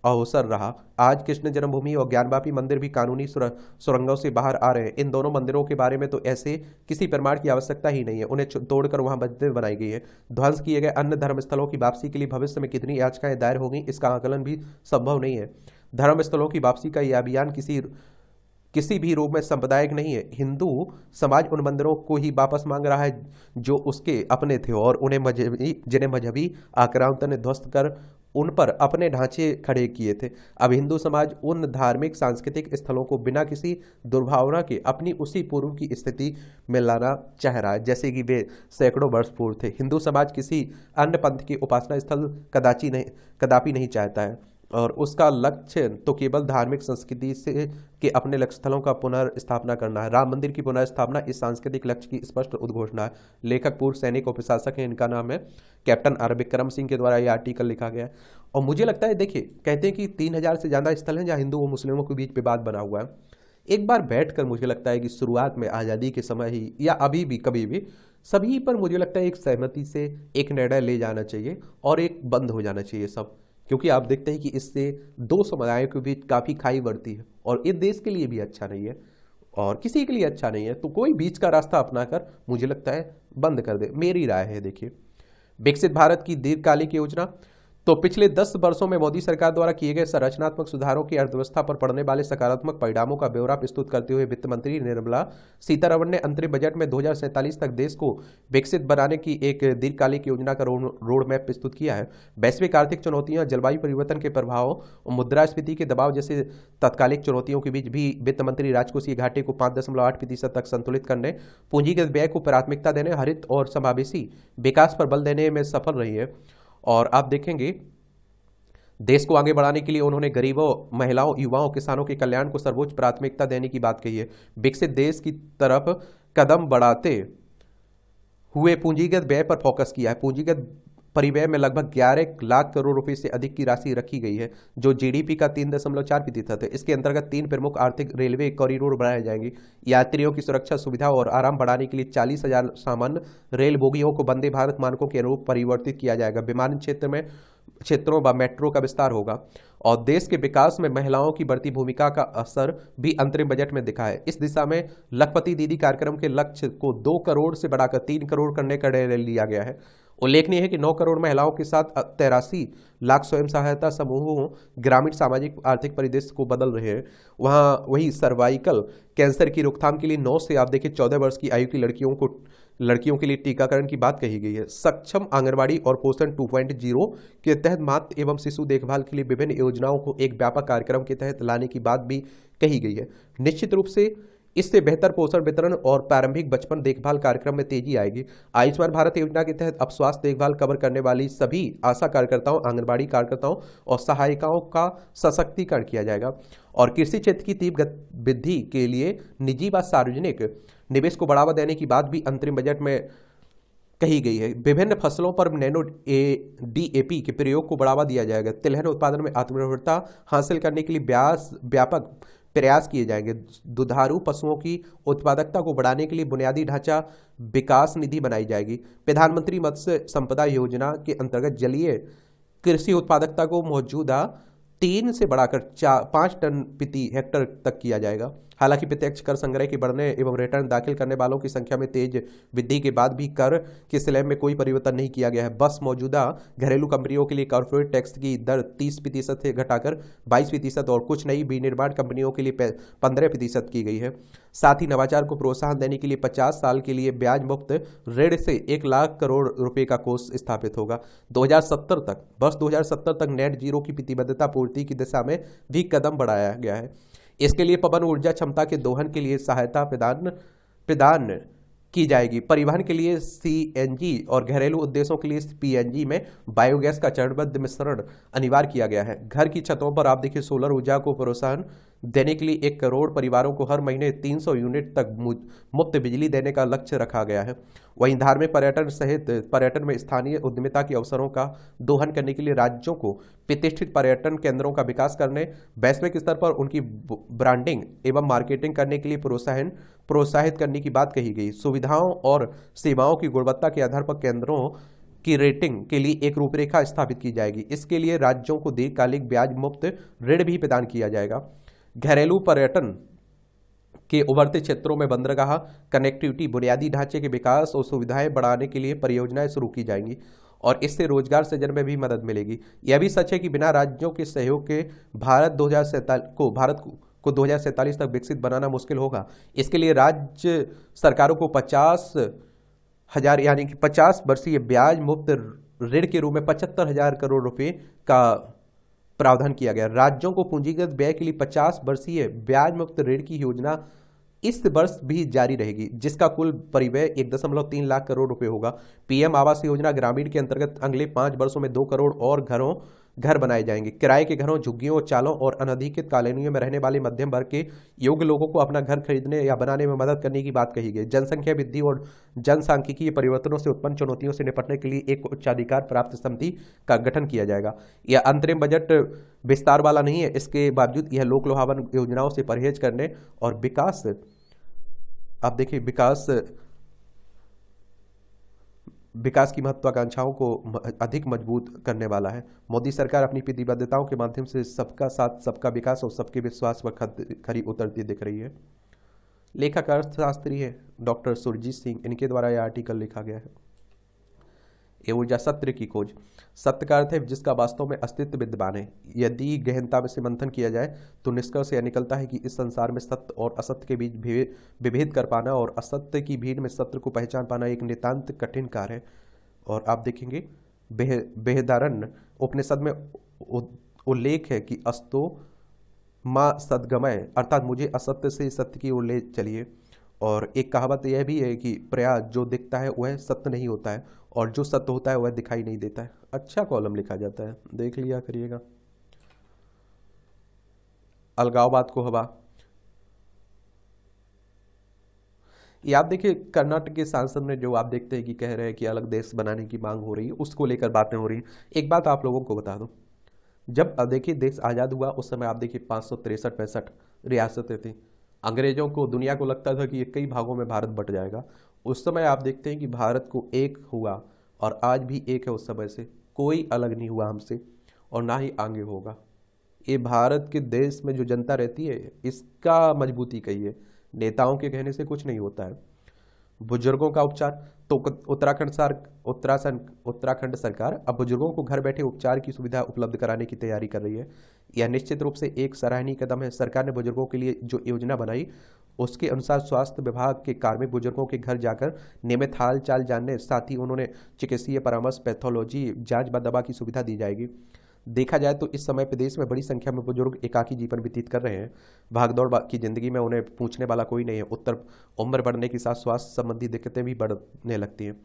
अवसर रहा। आज कृष्ण जन्मभूमि और ज्ञानवापी मंदिर भी कानूनी सुरंगों से बाहर आ रहे हैं। इन दोनों मंदिरों के बारे में तो ऐसे किसी प्रमाण की आवश्यकता ही नहीं है, उन्हें तोड़कर वहां मस्जिद बनाई गई है। ध्वंस किए गए अन्य धर्मस्थलों की वापसी के लिए भविष्य में कितनी याचिकाएं दायर होंगी, इसका आकलन भी संभव नहीं है। धर्मस्थलों की वापसी का यह अभियान किसी भी रूप में सांप्रदायिक नहीं है। हिंदू समाज उन मंदिरों को ही वापस मांग रहा है जो उसके अपने थे और जिन्हें मजहबी आक्रांता ने ध्वस्त कर उन पर अपने ढांचे खड़े किए थे। अब हिंदू समाज उन धार्मिक सांस्कृतिक स्थलों को बिना किसी दुर्भावना के अपनी उसी पूर्व की स्थिति में लाना चाह रहा है जैसे कि वे सैकड़ों वर्ष पूर्व थे। हिंदू समाज किसी अन्य पंथ के उपासना स्थल कदापि नहीं चाहता है और उसका लक्ष्य तो केवल धार्मिक संस्कृति से के अपने लक्ष्य स्थलों का पुनर्स्थापना करना है। राम मंदिर की पुनर्स्थापना इस सांस्कृतिक लक्ष्य की स्पष्ट उद्घोषणा है। लेखक पूर्व सैनिक और प्रशासक है, इनका नाम है कैप्टन आर विक्रम सिंह के द्वारा यह आर्टिकल लिखा गया है। और मुझे लगता है, देखिए, कहते हैं कि 3000 से ज़्यादा स्थल हैं जहाँ हिंदू और मुस्लिमों के बीच विवाद बना हुआ है। एक बार बैठकर मुझे लगता है कि शुरुआत में आज़ादी के समय ही या अभी भी कभी भी सभी पर मुझे लगता है एक सहमति से एक निर्णय ले जाना चाहिए और एक बंद हो जाना चाहिए सब, क्योंकि आप देखते हैं कि इससे दो समुदायों के बीच काफ़ी खाई बढ़ती है और इस देश के लिए भी अच्छा नहीं है और किसी के लिए अच्छा नहीं है। तो कोई बीच का रास्ता अपनाकर मुझे लगता है बंद कर दे, मेरी राय है। देखिए, विकसित भारत की दीर्घकालिक योजना, तो पिछले 10 वर्षों में मोदी सरकार द्वारा किए गए संरचनात्मक सुधारों की अर्थव्यवस्था पर पड़ने वाले सकारात्मक परिणामों का ब्यौरा प्रस्तुत करते हुए वित्त मंत्री निर्मला सीतारमण ने अंतरिम बजट में 2047 तक देश को विकसित बनाने की एक दीर्घकालिक योजना का रोड मैप प्रस्तुत किया है। वैश्विक आर्थिक चुनौतियां, जलवायु परिवर्तन के प्रभाव और मुद्रास्फीति के दबाव जैसे तत्कालिक चुनौतियों के बीच भी वित्त मंत्री राजकोषीय घाटे को 5.8% तक संतुलित करने, पूंजीगत व्यय को प्राथमिकता देने, हरित और समावेशी विकास पर बल देने में सफल रही है। और आप देखेंगे, देश को आगे बढ़ाने के लिए उन्होंने गरीबों, महिलाओं, युवाओं, किसानों के कल्याण को सर्वोच्च प्राथमिकता देने की बात कही है। विकसित देश की तरफ कदम बढ़ाते हुए पूंजीगत व्यय पर फोकस किया है। पूंजीगत परिव्यय में लगभग 11 लाख करोड़ रुपए से अधिक की राशि रखी गई है, जो जीडीपी का 3.4% है। इसके अंतर्गत 3 प्रमुख आर्थिक रेलवे कॉरिडोर बनाए जाएंगे। यात्रियों की सुरक्षा, सुविधा और आराम बढ़ाने के लिए 40,000 सामान्य रेल बोगियों को वंदे भारत मानकों के अनुरूप परिवर्तित किया जाएगा। विमानन क्षेत्रों व मेट्रो का विस्तार होगा और देश के विकास में महिलाओं की बढ़ती भूमिका का असर भी अंतरिम बजट में दिखा है। इस दिशा में लखपति दीदी कार्यक्रम के लक्ष्य को 2 करोड़ से बढ़ाकर 3 करोड़ करने का निर्णय लिया गया है। उल्लेखनीय है कि 9 करोड़ महिलाओं के साथ 83 लाख स्वयं सहायता समूहों ग्रामीण सामाजिक आर्थिक परिदृश्य को बदल रहे हैं। वही सर्वाइकल कैंसर की रोकथाम के लिए 9 से आप देखिए 14 वर्ष की आयु की लड़कियों के लिए टीकाकरण की बात कही गई है। सक्षम आंगनबाड़ी और पोषण 2.0 के तहत मातृ एवं शिशु देखभाल के लिए विभिन्न योजनाओं को एक व्यापक कार्यक्रम के तहत लाने की बात भी कही गई है। निश्चित रूप से इससे बेहतर पोषण वितरण और प्रारंभिक बचपन देखभाल कार्यक्रम में तेजी आएगी। आयुष्मान भारत योजना के तहत अब स्वास्थ्य देखभाल कवर करने वाली सभी आशा कार्यकर्ताओं, आंगनबाड़ी कार्यकर्ताओं और सहायिकाओं का सशक्तिकरण किया जाएगा और कृषि क्षेत्र की तीव्र वृद्धि के लिए निजी व सार्वजनिक निवेश को बढ़ावा देने की बात भी अंतरिम बजट में कही गई है। विभिन्न फसलों पर नैनो डीएपी के प्रयोग को बढ़ावा दिया जाएगा। तिलहन उत्पादन में आत्मनिर्भरता हासिल करने के लिए व्यापक प्रयास किए जाएंगे। दुधारू पशुओं की उत्पादकता को बढ़ाने के लिए बुनियादी ढांचा विकास निधि बनाई जाएगी। प्रधानमंत्री मत्स्य संपदा योजना के अंतर्गत जलीय कृषि उत्पादकता को मौजूदा 3 से बढ़ाकर 5 टन प्रति हेक्टेयर तक किया जाएगा। हालांकि प्रत्यक्ष कर संग्रह के बढ़ने एवं रिटर्न दाखिल करने वालों की संख्या में तेज वृद्धि के बाद भी कर के स्लैब में कोई परिवर्तन नहीं किया गया है। बस मौजूदा घरेलू कंपनियों के लिए कॉर्पोरेट टैक्स की दर 30% से घटाकर 22% और कुछ नई विनिर्माण कंपनियों के लिए 15% की गई है। साथ ही नवाचार को प्रोत्साहन देने के लिए 50 साल के लिए ब्याज मुक्त ऋण से 1 लाख करोड़ रुपए का कोष स्थापित होगा। 2070 तक नेट जीरो की प्रतिबद्धता पूर्ति की दिशा में भी कदम बढ़ाया गया है। इसके लिए पवन ऊर्जा क्षमता के दोहन के लिए सहायता प्रदान की जाएगी। परिवहन के लिए सीएनजी और घरेलू उद्देश्यों के लिए पीएनजी में बायोगैस का चरणबद्ध मिश्रण अनिवार्य किया गया है। घर की छतों पर आप देखिए सोलर ऊर्जा को प्रोत्साहन देने के लिए 1 करोड़ परिवारों को हर महीने 300 यूनिट तक मुफ्त बिजली देने का लक्ष्य रखा गया है। वहीं धार्मिक पर्यटन सहित पर्यटन में स्थानीय उद्यमिता के अवसरों का दोहन करने के लिए राज्यों को प्रतिष्ठित पर्यटन केंद्रों का विकास करने, वैश्विक स्तर पर उनकी ब्रांडिंग एवं मार्केटिंग करने के लिए प्रोत्साहित करने की बात कही गई। सुविधाओं और सेवाओं की गुणवत्ता के आधार पर केंद्रों की रेटिंग के लिए एक रूपरेखा स्थापित की जाएगी। इसके लिए राज्यों को दीर्घकालिक ब्याज मुक्त ऋण भी प्रदान किया जाएगा। घरेलू पर्यटन के उभरते क्षेत्रों में बंदरगाह कनेक्टिविटी, बुनियादी ढांचे के विकास और सुविधाएं बढ़ाने के लिए परियोजनाएं शुरू की जाएंगी और इससे रोजगार सृजन में भी मदद मिलेगी। यह भी सच है कि बिना राज्यों के सहयोग के भारत को 2047 तक विकसित बनाना मुश्किल होगा। इसके लिए राज्य सरकारों को 50,000 यानी कि 50 वर्षीय ब्याज मुक्त ऋण के रूप में 75,000 करोड़ रुपए का प्रावधान किया गया। राज्यों को पूंजीगत व्यय के लिए 50 वर्षीय ब्याज मुक्त ऋण की योजना इस वर्ष भी जारी रहेगी, जिसका कुल परिव्यय 1.3 लाख करोड़ रुपए होगा। पीएम आवास योजना ग्रामीण के अंतर्गत अगले 5 वर्षों में 2 करोड़ और घर बनाए जाएंगे। किराए के घरों, झुग्गियों, चालों और अनधिकृत कॉलोनियों में रहने वाले मध्यम वर्ग के योग्य लोगों को अपना घर खरीदने या बनाने में मदद करने की बात कही गई। जनसंख्या वृद्धि और जनसांख्यिकीय परिवर्तनों से उत्पन्न चुनौतियों से निपटने के लिए एक उच्चाधिकार प्राप्त समिति का गठन किया जाएगा। यह अंतरिम बजट विस्तार वाला नहीं है, इसके बावजूद यह लोक लुभावन योजनाओं से परहेज करने और विकास, आप देखिए विकास की महत्वाकांक्षाओं को अधिक मजबूत करने वाला है। मोदी सरकार अपनी प्रतिबद्धताओं के माध्यम से सबका साथ, सबका विकास और सबके विश्वास पर खरी उतरती दिख रही है। लेखक अर्थशास्त्री है डॉक्टर सुरजीत सिंह, इनके द्वारा यह आर्टिकल लिखा गया है। ये ऊर्जा सत्य की खोज। सत्य का अर्थ है जिसका वास्तव में अस्तित्व विद्यमान है। यदि गहनता से मंथन किया जाए तो निष्कर्ष यह निकलता है कि इस संसार में सत्य और असत्य के बीच विभेद कर पाना और असत्य की भीड़ में सत्य को पहचान पाना एक नितांत कठिन कार्य है। और आप देखेंगे बृहदारण्यक उपनिषद में उल्लेख है कि अस्तो मां सद्गमय, अर्थात मुझे असत्य से सत्य की ओर ले चलिए। और एक कहावत यह भी है कि प्रयास जो दिखता है वह सत्य नहीं होता है और जो सत्य होता है वह दिखाई नहीं देता है। अच्छा कॉलम लिखा जाता है, देख लिया करिएगा। अलगाववाद को हवा। ये आप देखिए कर्नाटक के सांसद ने जो आप देखते हैं कि कह रहे हैं कि अलग देश बनाने की मांग हो रही है, उसको लेकर बातें हो रही हैं। एक बात आप लोगों को बता दूं, जब देखिए देश आज़ाद हुआ उस समय आप देखिए 563-65 रियासतें थी। अंग्रेजों को, दुनिया को लगता था कि ये कई भागों में भारत बट जाएगा। उस समय आप देखते हैं कि भारत को एक हुआ और आज भी एक है। उस समय से कोई अलग नहीं हुआ हमसे और ना ही आगे होगा। ये भारत के देश में जो जनता रहती है इसका मजबूती कहिए, नेताओं के कहने से कुछ नहीं होता है। बुजुर्गों का उपचार तो उत्तराखंड सरकार अब बुजुर्गों को घर बैठे उपचार की सुविधा उपलब्ध कराने की तैयारी कर रही है। यह निश्चित रूप से एक सराहनीय कदम है। सरकार ने बुजुर्गों के लिए जो योजना बनाई उसके अनुसार स्वास्थ्य विभाग के कार्मिक बुजुर्गों के घर जाकर नियमित हाल चाल जानने, साथ ही उन्होंने चिकित्सीय परामर्श, पैथोलॉजी जांच व दवा की सुविधा दी जाएगी। देखा जाए तो इस समय प्रदेश में बड़ी संख्या में बुजुर्ग एकाकी जीवन व्यतीत कर रहे हैं। भागदौड़ की जिंदगी में उन्हें पूछने वाला कोई नहीं है। उम्र बढ़ने के साथ स्वास्थ्य संबंधी दिक्कतें भी बढ़ने लगती हैं।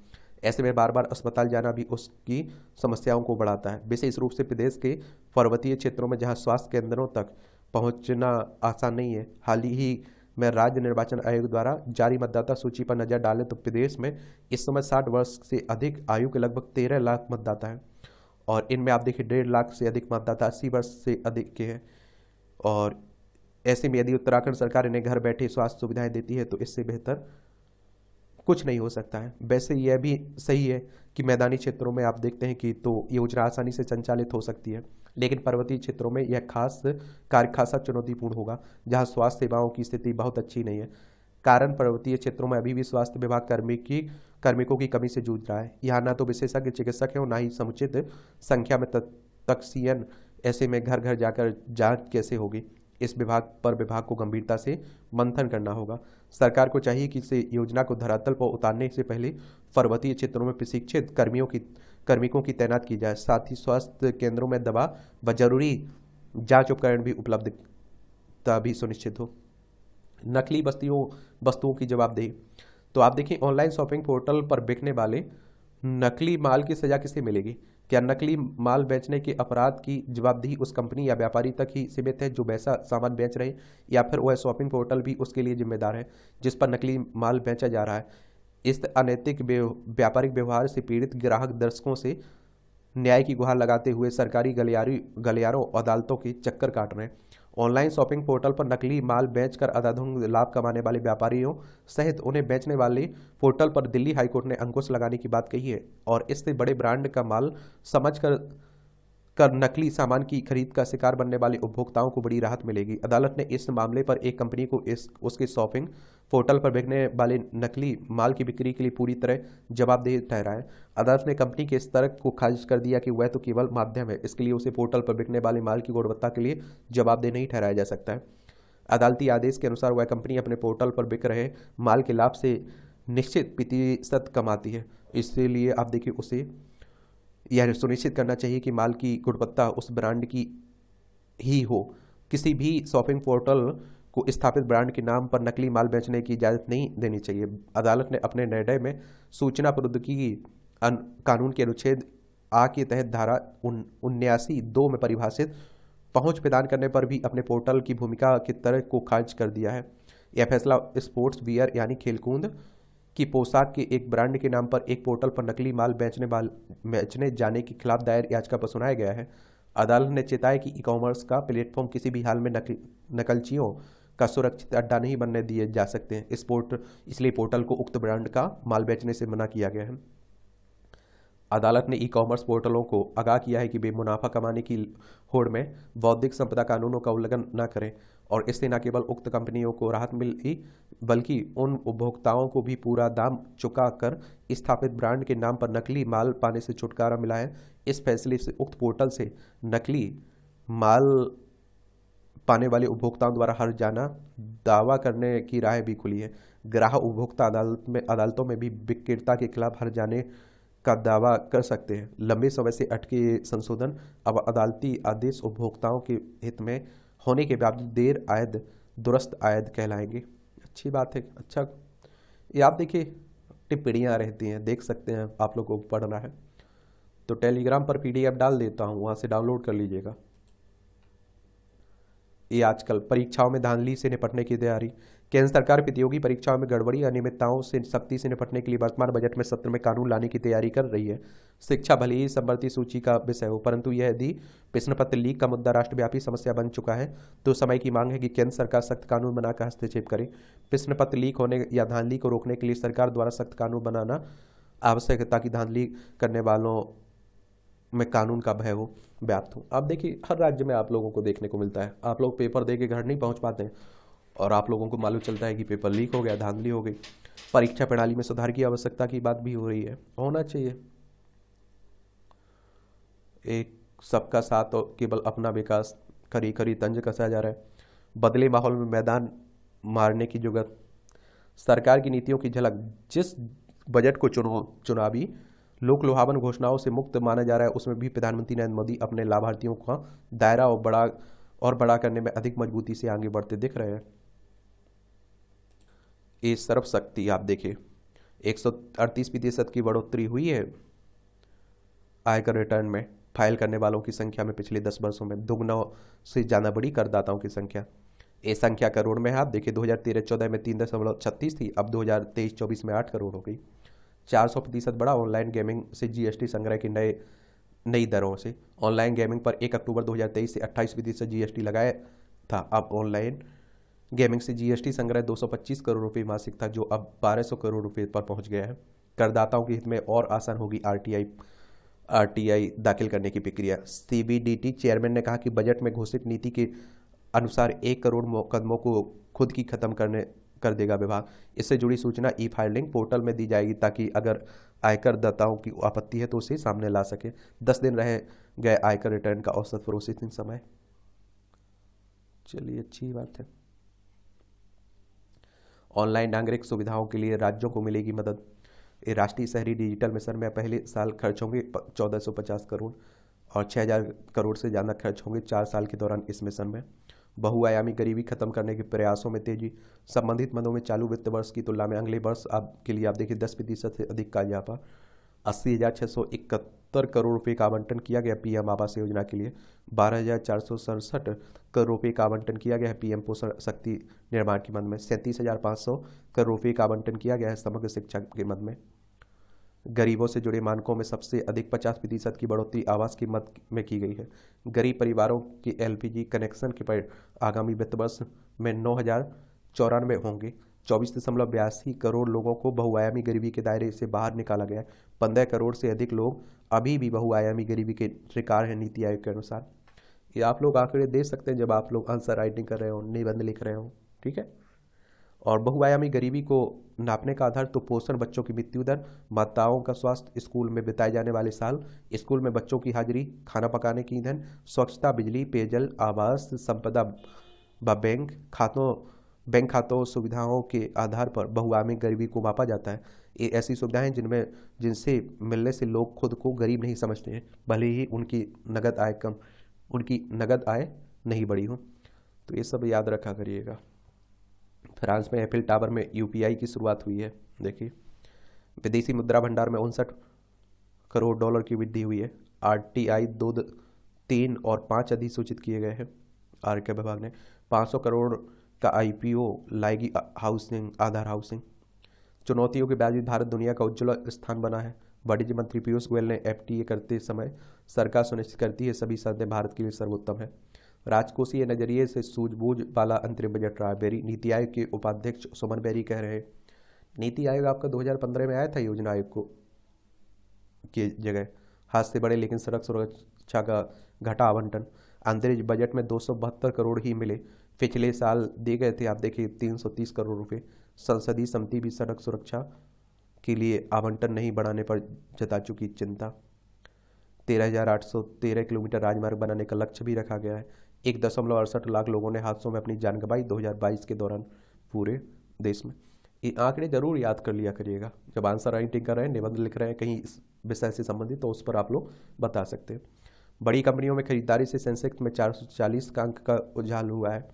ऐसे में बार बार अस्पताल जाना भी उसकी समस्याओं को बढ़ाता है। विशेष रूप से प्रदेश के पर्वतीय क्षेत्रों में जहां स्वास्थ्य केंद्रों तक पहुंचना आसान नहीं है। हाल ही में राज्य निर्वाचन आयोग द्वारा जारी मतदाता सूची पर नजर डालें तो प्रदेश में इस समय 60 वर्ष से अधिक आयु के लगभग 13 लाख मतदाता हैं और इनमें आप देखिए 1.5 लाख से अधिक मतदाता 80 वर्ष से अधिक के हैं। और ऐसे में यदि उत्तराखंड सरकार इन्हें घर बैठे स्वास्थ्य सुविधाएं देती है तो इससे बेहतर कुछ नहीं हो सकता है। वैसे यह भी सही है कि मैदानी क्षेत्रों में आप देखते हैं कि तो योजना आसानी से संचालित हो सकती है, लेकिन पर्वतीय क्षेत्रों में यह कार्य खासा चुनौतीपूर्ण होगा, जहां स्वास्थ्य सेवाओं की स्थिति बहुत अच्छी नहीं है। कारण पर्वतीय क्षेत्रों में अभी भी स्वास्थ्य विभाग कार्मिकों की कमी से जूझ रहा है। यहाँ ना तो विशेषज्ञ चिकित्सक हैं और ना ही समुचित संख्या में तकसीयन। ऐसे में घर घर जाकर जांच कैसे होगी? इस विभाग को गंभीरता से मंथन करना होगा। सरकार को चाहिए कि इस योजना को धरातल पर उतारने से पहले पर्वतीय क्षेत्रों में प्रशिक्षित कार्मिकों की तैनात की जाए। साथ ही स्वास्थ्य केंद्रों में दवा व जरूरी जांच उपकरण भी उपलब्धता भी सुनिश्चित हो। नकली वस्तुओं की जवाबदेही। तो आप देखिए ऑनलाइन शॉपिंग पोर्टल पर बिकने वाले नकली माल की सजा किसे मिलेगी? क्या नकली माल बेचने के अपराध की जवाबदेही उस कंपनी या व्यापारी तक ही सीमित है जो वैसा सामान बेच रहे हैं, या फिर वह शॉपिंग पोर्टल भी उसके लिए जिम्मेदार है जिस पर नकली माल बेचा जा रहा है? इस अनैतिक व्यापारिक व्यवहार से पीड़ित ग्राहक दर्शकों से न्याय की गुहार लगाते हुए सरकारी गलियारों अदालतों के चक्कर काट रहे हैं। ऑनलाइन शॉपिंग पोर्टल पर नकली माल बेचकर अंधाधुंध लाभ कमाने वाले व्यापारियों सहित उन्हें बेचने वाले पोर्टल पर दिल्ली हाईकोर्ट ने अंकुश लगाने की बात कही है, और इससे बड़े ब्रांड का माल समझकर नकली सामान की खरीद का शिकार बनने वाले उपभोक्ताओं को बड़ी राहत मिलेगी। अदालत ने इस मामले पर एक कंपनी को उसके शॉपिंग पोर्टल पर बिकने वाले नकली माल की बिक्री के लिए पूरी तरह जवाबदेह ठहराया। अदालत ने कंपनी के इस तर्क को खारिज कर दिया कि वह तो केवल माध्यम है, इसके लिए उसे पोर्टल पर बिकने वाले माल की गुणवत्ता के लिए जवाबदेह नहीं ठहराया जा सकता है। अदालती आदेश के अनुसार वह कंपनी अपने पोर्टल पर बिक रहे माल के लाभ से निश्चित प्रतिशत कमाती है, इसलिए आप देखिए उसे यह सुनिश्चित करना चाहिए कि माल की गुणवत्ता उस ब्रांड की ही हो। किसी भी शॉपिंग पोर्टल को स्थापित ब्रांड के नाम पर नकली माल बेचने की इजाज़त नहीं देनी चाहिए। अदालत ने अपने निर्णय में सूचना प्रौद्योगिकी कानून के अनुच्छेद आ के तहत धारा 79(2) में परिभाषित पहुंच प्रदान करने पर भी अपने पोर्टल की भूमिका के तर्क को खारिज कर दिया है। यह फैसला स्पोर्ट्स वियर यानी खेलकूद की पोशाक के एक ब्रांड के नाम पर एक पोर्टल पर नकली माल बेचने जाने के खिलाफ दायर याचिका पर सुनाया गया है। अदालत ने चेताया कि ई कॉमर्स का प्लेटफॉर्म किसी भी हाल में नकलचियों का सुरक्षित अड्डा नहीं बनने दिए जा सकते हैं। इसलिए पोर्टल को उक्त ब्रांड का माल बेचने से मना किया गया है। अदालत ने ई कॉमर्स पोर्टलों को आगाह किया है कि वे मुनाफा कमाने की होड़ में बौद्धिक संपदा कानूनों का उल्लंघन न करें, और इससे न केवल उक्त कंपनियों को राहत मिली बल्कि उन उपभोक्ताओं को भी पूरा दाम चुका कर स्थापित ब्रांड के नाम पर नकली माल पाने से छुटकारा मिला है। इस फैसले से उक्त पोर्टल से नकली माल पाने वाले उपभोक्ताओं द्वारा हर जाना दावा करने की राह भी खुली है। ग्राहक उपभोक्ता अदालतों में भी विक्रेता के खिलाफ हर जाने का दावा कर सकते हैं। लंबे समय से अटके संशोधन अब अदालती आदेश उपभोक्ताओं के हित में होने के बावजूद देर आयद दुरुस्त आयद कहलाएंगे। अच्छी बात है। अच्छा, ये आप देखिए टिप्पणियाँ रहती हैं, देख सकते हैं, आप लोगों को पढ़ना है तो टेलीग्राम पर PDF डाल देता हूँ, वहाँ से डाउनलोड कर लीजिएगा। ये आजकल परीक्षाओं में धांधली से निपटने की तैयारी। केंद्र सरकार प्रतियोगी परीक्षाओं में गड़बड़ी अनियमितताओं से सख्ती से निपटने के लिए वर्तमान बजट में सत्र में कानून लाने की तैयारी कर रही है। शिक्षा भले ही समवर्ती सूची का विषय हो, परंतु यह यदि प्रश्न पत्र लीक का मुद्दा राष्ट्रव्यापी समस्या बन चुका है तो समय की मांग है कि केंद्र सरकार सख्त कानून बनाकर हस्तक्षेप करे। प्रश्न पत्र लीक होने या धांधली को रोकने के लिए सरकार द्वारा सख्त कानून बनाना आवश्यक है ताकि धांधली करने वालों में कानून का भय हो, व्याप्त हो। अब देखिए हर राज्य में आप लोगों को देखने को मिलता है, आप लोग पेपर दे के घर नहीं पहुंच पाते हैं और आप लोगों को मालूम चलता है कि पेपर लीक हो गया, धांधली हो गई। परीक्षा प्रणाली में सुधार की आवश्यकता की बात भी हो रही है, होना चाहिए। एक सबका साथ और केवल अपना विकास, खरी खरी तंज कसा जा रहा है। बदले माहौल में मैदान मारने की जुगत, सरकार की नीतियों की झलक। जिस बजट को चुनावी लोक लुभावन घोषणाओं से मुक्त माना जा रहा है उसमें भी प्रधानमंत्री नरेंद्र मोदी अपने लाभार्थियों का दायरा और बड़ा करने में अधिक मजबूती से आगे बढ़ते दिख रहे हैं। ये सर्वशक्ति आप देखिए 138% की बढ़ोतरी हुई है आयकर रिटर्न में फाइल करने वालों की संख्या में पिछले 10 वर्षों में दुगना से ज़्यादा बढ़ी करदाताओं की संख्या। ये संख्या करोड़ में है। आप देखिए 2013-14 में 3.36 थी, अब 2023-24 में 8 करोड़ हो गई। 400% बढ़ा ऑनलाइन गेमिंग से GST संग्रह की नई दरों से। ऑनलाइन गेमिंग पर 1 अक्टूबर 2023 से 28% GST लगाया था। अब ऑनलाइन गेमिंग से GST संग्रह 225 करोड़ रुपये मासिक था, जो अब 1200 करोड़ रुपये पर पहुंच गया है। करदाताओं के हित में और आसान होगी RTI दाखिल करने की प्रक्रिया। CBDT चेयरमैन ने कहा कि बजट में घोषित नीति के अनुसार 1 करोड़ मुकदमों को खुद की खत्म कर देगा विभाग। इससे जुड़ी सूचना E-फाइलिंग पोर्टल में दी जाएगी ताकि अगर आयकर दाताओं की आपत्ति है तो उसे सामने ला सके। 10 दिन रह गए आयकर रिटर्न का औसत प्रोसेसिंग समय। चलिए अच्छी बात है। ऑनलाइन नागरिक सुविधाओं के लिए राज्यों को मिलेगी मदद। राष्ट्रीय शहरी डिजिटल मिशन में पहले साल खर्च होंगे 1450 करोड़ और 6000 करोड़ से ज़्यादा खर्च होंगे 4 साल के दौरान इस मिशन में। बहुआयामी गरीबी खत्म करने के प्रयासों में तेजी। संबंधित मदों में चालू वित्त वर्ष की तुलना में अगले वर्ष आपके लिए आप देखिए 10% से अधिक का इजाफा। 80,671 करोड़ रुपए का आवंटन किया गया पीएम आवास योजना के लिए। 12,467 करोड़ रुपए का आवंटन किया गया है पीएम पोषण शक्ति निर्माण के मद में। 37,500 करोड़ रुपए का आवंटन किया गया है समग्र शिक्षा के मद में। गरीबों से जुड़े मानकों में सबसे अधिक 50% की बढ़ोतरी आवास की मद में की गई है। गरीब परिवारों के एलपीजी कनेक्शन के पर आगामी वित्त वर्ष में 9,094 होंगे। 24.82 करोड़ लोगों को बहुआयामी गरीबी के दायरे से बाहर निकाला गया है। 15 करोड़ से अधिक लोग अभी भी बहुआयामी गरीबी के शिकार हैं नीति आयोग के अनुसार। ये आप लोग आंकड़े दे सकते हैं जब आप लोग आंसर राइटिंग कर रहे हो, निबंध लिख रहे हो, ठीक है। और बहुआयामी गरीबी को नापने का आधार तो पोषण, बच्चों की मृत्यु दर, माताओं का स्वास्थ्य, स्कूल में बिताए जाने वाले साल, स्कूल में बच्चों की हाजिरी, खाना पकाने की ईंधन, स्वच्छता, बिजली, पेयजल, आवास, संपदा व बैंक खातों सुविधाओं के आधार पर बहुआयामी गरीबी को मापा जाता है। ये ऐसी सुविधाएं जिनसे मिलने से लोग खुद को गरीब नहीं समझते हैं, भले ही उनकी नगद आय नहीं बढ़ी हो। तो ये सब याद रखा करिएगा। फ्रांस में एफिल टावर में यूपीआई की शुरुआत हुई है। देखिए, विदेशी मुद्रा भंडार में 59 करोड़ डॉलर की वृद्धि हुई है। आरटीआई 2, 3 और 5 अधिसूचित किए गए हैं। आयकर विभाग ने 500 करोड़ का आईपीओ लाएगी आधार हाउसिंग। चुनौतियों के बावजूद भारत दुनिया का उज्ज्वल स्थान बना है। वाणिज्य मंत्री पीयूष गोयल ने एफटीए करते समय सरकार सुनिश्चित करती है सभी शर्तें भारत के लिए सर्वोत्तम है। राजकोषीय नजरिए से सूझबूझ वाला अंतरिम बजट रहा। बेरी नीति आयोग के उपाध्यक्ष सुमन बेरी कह रहे हैं, नीति आयोग आपका 2015 में आया था योजना आयोग को की जगह, हाथ से बढ़े लेकिन सड़क सुरक्षा का घटा आवंटन। अंतरिम बजट में 272 करोड़ ही मिले, पिछले साल दिए गए थे आप देखिए 330 करोड़ रुपए। संसदीय समिति भी सड़क सुरक्षा के लिए आवंटन नहीं बढ़ाने पर जता चुकी चिंता। 13,813 किलोमीटर राजमार्ग बनाने का लक्ष्य भी रखा गया है। 1.68 लाख लोगों ने हादसों में अपनी जान गंवाई 2022 के दौरान पूरे देश में। ये आंकड़े जरूर याद कर लिया करिएगा जब आंसर राइटिंग कर रहे हैं, निबंध लिख रहे हैं कहीं इस विषय से संबंधित, तो उस पर आप लोग बता सकते हैं। बड़ी कंपनियों में खरीदारी से सेंसेक्स में 440 का अंक का उछाल हुआ है।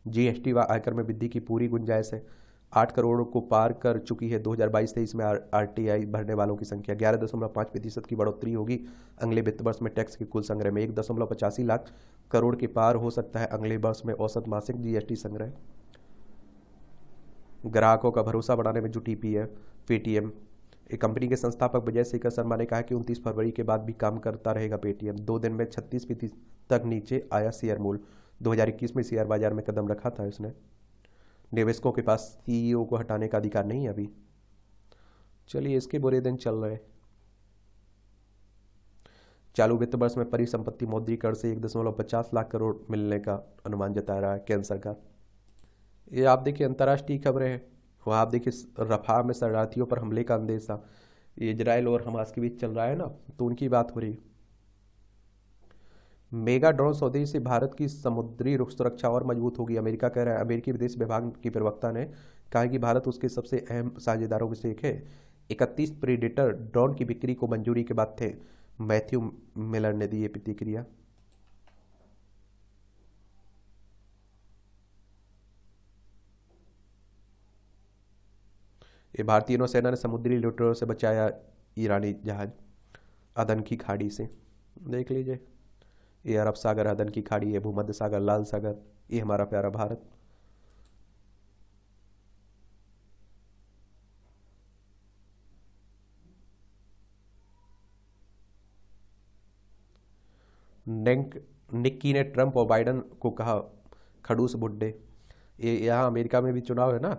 जीएसटी व आयकर में वृद्धि की पूरी गुंजाइश है। 8 करोड़ को पार कर चुकी है 2022-23 में आरटीआई भरने वालों की संख्या। 11.5% की बढ़ोतरी होगी अगले वित्त वर्ष में। टैक्स के कुल संग्रह में 1.85 लाख करोड़ के पार हो सकता है अगले वर्ष में औसत मासिक जीएसटी संग्रह। ग्राहकों का भरोसा बढ़ाने में जुटी पेटीएम। एक कंपनी के संस्थापक विजय शेखर शर्मा ने कहा कि 29 फरवरी के बाद भी काम करता रहेगा पेटीएम। 2 दिन में 36% तक नीचे आया शेयर मूल्य। 2021 में शेयर बाजार में कदम रखा था इसने। निवेशकों के पास सीईओ को हटाने का अधिकार नहीं है अभी। चलिए, इसके बुरे दिन चल रहे। चालू वित्त वर्ष में परिसंपत्ति मौद्रीकरण से 1.50 लाख करोड़ मिलने का अनुमान जता रहा है केंद्र सरकार। ये आप देखिए अंतर्राष्ट्रीय खबरें हैं। वहाँ आप देखिए रफाह में शरणार्थियों पर हमले का अंदेशा, इजराइल और हमास के बीच चल रहा है ना, तो उनकी बात हो रही। मेगा ड्रोन सौदे से भारत की समुद्री सुरक्षा और मजबूत होगी, अमेरिका कह रहा है। अमेरिकी विदेश विभाग की प्रवक्ता ने कहा कि भारत उसके सबसे अहम साझेदारों में से एक है। 31 प्रीडेटर ड्रोन की बिक्री को मंजूरी के बाद थे। मैथ्यू मिलर ने दी ये प्रतिक्रिया। ये भारतीय नौसेना ने समुद्री लुटेरों से बचाया ईरानी जहाज अदन की खाड़ी से। देख लीजिए, ये अरब सागर, अदन की खाड़ी है, भूमध्य सागर, लाल सागर, ये हमारा प्यारा भारत। निक्की ने ट्रंप और बाइडन को कहा खड़ूस बुड्ढे। ये यहाँ अमेरिका में भी चुनाव है ना,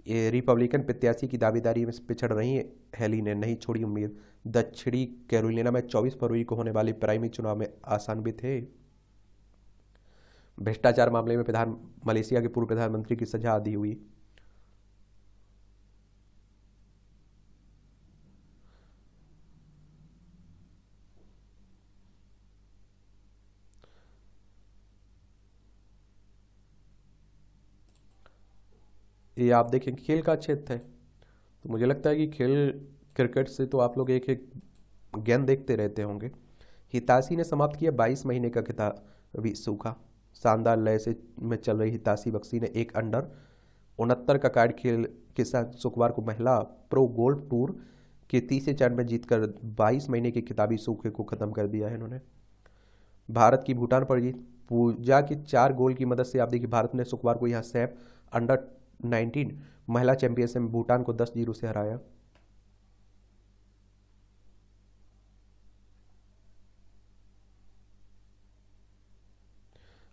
ये रिपब्लिकन प्रत्याशी की दावेदारी में पिछड़ रही है। हेली ने नहीं छोड़ी उम्मीद। दक्षिणी कैरोलिना में 24 फरवरी को होने वाले प्राइमरी चुनाव में आसान भी थे। भ्रष्टाचार मामले में मलेशिया के पूर्व प्रधानमंत्री की सजा आदि हुई। ये आप देखें खेल का क्षेत्र है, तो मुझे लगता है कि खेल क्रिकेट से तो आप लोग एक एक गेंद देखते रहते होंगे। हिताशी ने समाप्त किया 22 महीने का खिताबी सूखा। शानदार लय से में चल रही तासी बख्शी ने एक अंडर 69 का कार्ड खेल के साथ शुक्रवार को महिला प्रो गोल्फ टूर के तीसरे चरण में जीतकर 22 महीने के किताबी सूखे को खत्म कर दिया है इन्होंने। भारत की भूटान पर जीत, पूजा की 4 गोल की मदद से आप देखिए भारत ने शुक्रवार को यहाँ सैफ अंडर 19 महिला चैंपियनशिप में भूटान को 10-0 से हराया।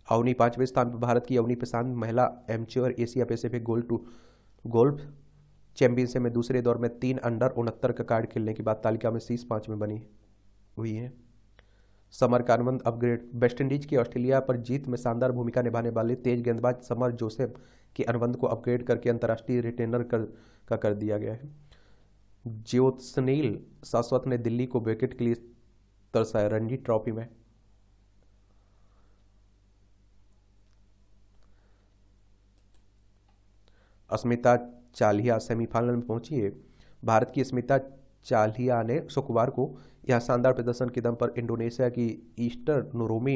अवनी 5वें स्थान पर, भारत की अवनी प्रशांत महिला amateur Asia Pacific golf championship में दूसरे दौर में 3 अंडर 69 का कार्ड खेलने के बाद तालिका में शीर्ष 5 में बनी हुई है। समर का अनुबंध अपग्रेड, वेस्टइंडीज की ऑस्ट्रेलिया पर जीत में शानदार भूमिका निभाने वाले तेज गेंदबाज समर जोसेफ के अनुबंध को अपग्रेड करके अंतर्राष्ट्रीय रिटेनर कर दिया गया है। ज्योत्सनील शाश्वत ने दिल्ली को विकेट के लिए तरसाया रणजी ट्रॉफी में। अस्मिता चालिया सेमीफाइनल में पहुंची है। भारत की अस्मिता चालिया ने शुक्रवार को यह शानदार प्रदर्शन के दम पर इंडोनेशिया की ईस्टर नोरोमी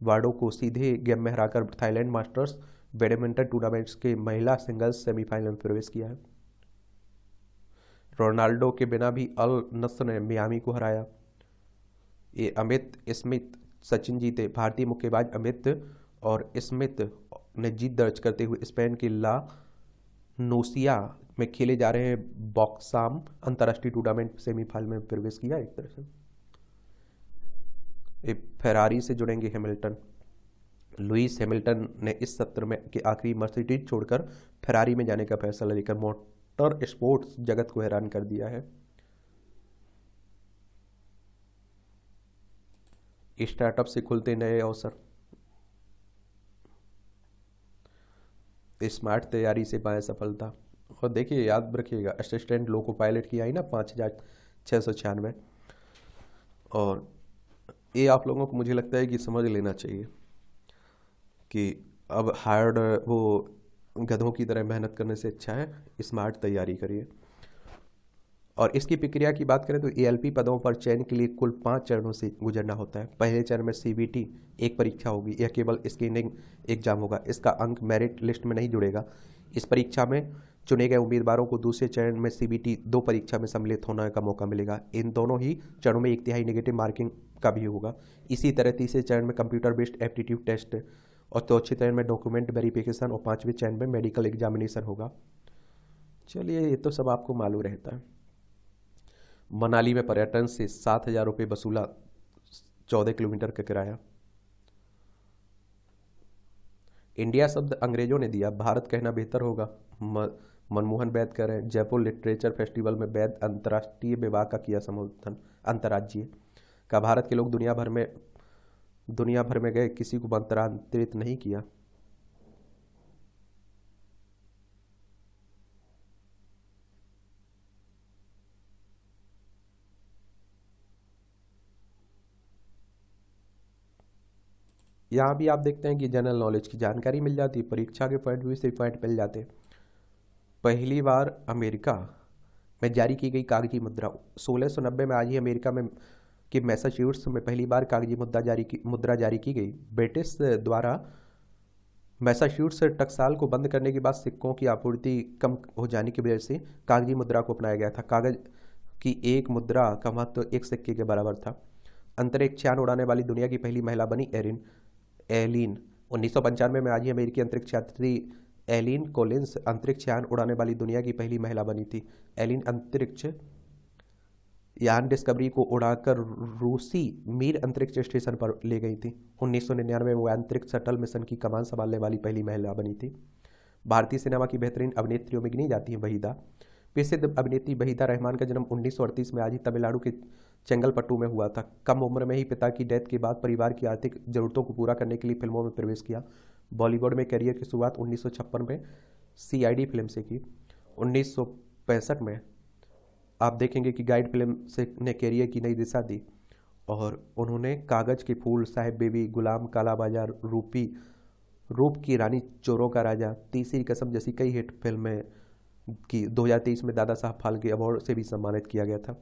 वाडो को सीधे गेम में हराकर थाईलैंड मास्टर्स बैडमिंटन टूर्नामेंट्स के महिला सिंगल्स सेमीफाइनल में प्रवेश किया है। रोनाल्डो के बिना भी अल नस्र ने मियामी को हराया। ये अमित स्मिथ सचिन जीते। भारतीय मुक्केबाज अमित और स्मिथ ने जीत दर्ज करते हुए स्पेन के ला नोसिया में खेले जा रहे बॉक्साम अंतर्राष्ट्रीय टूर्नामेंट सेमीफाइनल में प्रवेश किया। एक तरह से फेरारी से जुड़ेंगे हैमिल्टन। लुइस हैमिल्टन ने इस सत्र में के आखिरी मर्सिडीज छोड़कर फेरारी में जाने का फैसला लेकर मोटर स्पोर्ट्स जगत को हैरान कर दिया है। स्टार्टअप से खुलते नए अवसर, स्मार्ट तैयारी से पाए सफलता। और देखिए याद रखिएगा असिस्टेंट लोको पायलट की आई ना 5696, और ये आप लोगों को मुझे लगता है कि समझ लेना चाहिए कि अब हार्ड वो गधों की तरह मेहनत करने से अच्छा है स्मार्ट तैयारी करिए। और इसकी प्रक्रिया की बात करें तो एएलपी पदों पर चयन के लिए कुल 5 चरणों से गुजरना होता है। पहले चरण में सीबीटी एक परीक्षा होगी, यह केवल स्क्रीनिंग एग्जाम होगा। इसका अंक मेरिट लिस्ट में नहीं जुड़ेगा। इस परीक्षा में चुने गए उम्मीदवारों को दूसरे चरण में सीबीटी 2 परीक्षा में सम्मिलित होने का मौका मिलेगा। इन दोनों ही चरणों में 1/3 नेगेटिव मार्किंग का भी होगा। इसी तरह तीसरे चरण में कंप्यूटर बेस्ड एप्टीट्यूड टेस्ट और चौथे चरण में डॉक्यूमेंट वेरिफिकेशन और 5वें चरण में मेडिकल एग्जामिनेशन होगा। चलिए ये तो सब आपको मालूम रहता है। मनाली में पर्यटन से 7,000 रुपये वसूला, 14 किलोमीटर का किराया। इंडिया शब्द अंग्रेजों ने दिया, भारत कहना बेहतर होगा। मनमोहन वैद कह रहे हैं। जयपुर लिटरेचर फेस्टिवल में वैद अंतर्राष्ट्रीय विवाह का किया संबोधन। अंतर्राज्यीय का भारत के लोग दुनिया भर में गए, किसी को मंत्रांतरित नहीं किया। यहाँ भी आप देखते हैं कि जनरल नॉलेज की जानकारी मिल जाती है, परीक्षा के पॉइंट व्यू से पॉइंट मिल जाते हैं। पहली बार अमेरिका में जारी की गई कागजी मुद्रा 1690 में आज ही अमेरिका में कि मैसाचुसेट्स में पहली बार कागजी मुद्रा जारी की गई। ब्रिटिश द्वारा मैसाचुसेट्स टकसाल को बंद करने के बाद सिक्कों की आपूर्ति कम हो जाने की वजह से कागजी मुद्रा को अपनाया गया था। कागज की एक मुद्रा का महत्व एक सिक्के के बराबर था। अंतरिक्ष यान उड़ाने वाली दुनिया की पहली महिला बनी एलिन। 1995 में आज ही अमेरिकी अंतरिक्ष यात्री एलिन कोलिंस अंतरिक्ष यान उड़ाने वाली दुनिया की पहली महिला बनी थी। एलिन अंतरिक्ष यान डिस्कवरी को उड़ाकर रूसी मीर अंतरिक्ष स्टेशन पर ले गई थी। 1999 में वो अंतरिक्ष शटल मिशन की कमान संभालने वाली पहली महिला बनी थी। भारतीय सिनेमा की बेहतरीन अभिनेत्रियों में गिनी जाती है वहीदा। प्रसिद्ध अभिनेत्री वहीदा रहमान का जन्म 1938 में आज ही तमिलनाडु के चेंगलपट्टू में हुआ था। कम उम्र में ही पिता की डेथ के बाद परिवार की आर्थिक जरूरतों को पूरा करने के लिए फिल्मों में प्रवेश किया। बॉलीवुड में करियर की शुरुआत 1956 में सीआईडी फिल्म से की। 1965 में आप देखेंगे कि गाइड फिल्म से ने करियर की नई दिशा दी और उन्होंने कागज के फूल, साहिब बेबी, गुलाम, काला बाजार, रूप की रानी, चोरों का राजा, तीसरी कसम जैसी कई हिट फिल्में की। 2023 में दादा साहब फाल्के अवार्ड से भी सम्मानित किया गया था।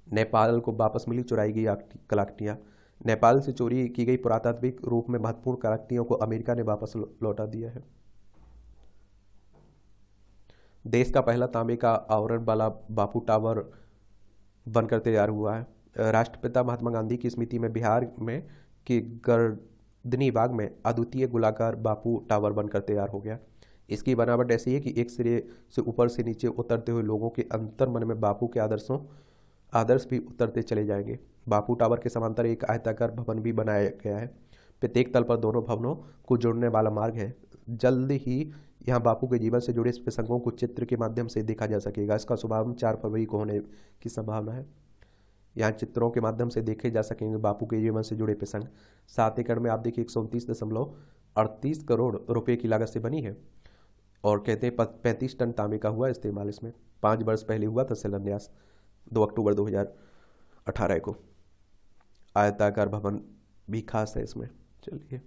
नेपाल को वापस मिली चुराई गई कलाकृतियाँ। नेपाल से चोरी की गई पुरातात्विक रूप में महत्वपूर्ण कलाकृतियों को अमेरिका ने वापस लौटा दिया है। देश का पहला तांबे का आवरण वाला बापू टावर बनकर तैयार हुआ है। राष्ट्रपिता महात्मा गांधी की स्मृति में बिहार में के गर्दनी बाग में अद्वितीय गोलाकार बापू टावर बनकर तैयार हो गया। इसकी बनावट ऐसी है कि एक सिरे से ऊपर से नीचे उतरते हुए लोगों के अंतर मन में बापू के आदर्श भी उतरते चले जाएंगे। बापू टावर के समांतर एक आयताकार भवन भी बनाया गया है। प्रत्येक तल पर दोनों भवनों को जोड़ने वाला मार्ग है। जल्द ही यहाँ बापू के जीवन से जुड़े प्रसंगों को चित्र के माध्यम से देखा जा सकेगा। इसका शुभारंभ 4 फरवरी को होने की संभावना है। यहाँ चित्रों के माध्यम से देखे जा सकेंगे बापू के जीवन से जुड़े प्रसंग। 7 एकड़ में आप देखिए 129.38 करोड़ रुपए की लागत से बनी है और कहते हैं 35 टन तांबे का हुआ इस्तेमाल इसमें। 5 वर्ष पहले हुआ था शिलान्यास 2 अक्टूबर 2018 को। आयताकार भवन भी खास है इसमें। चलिए,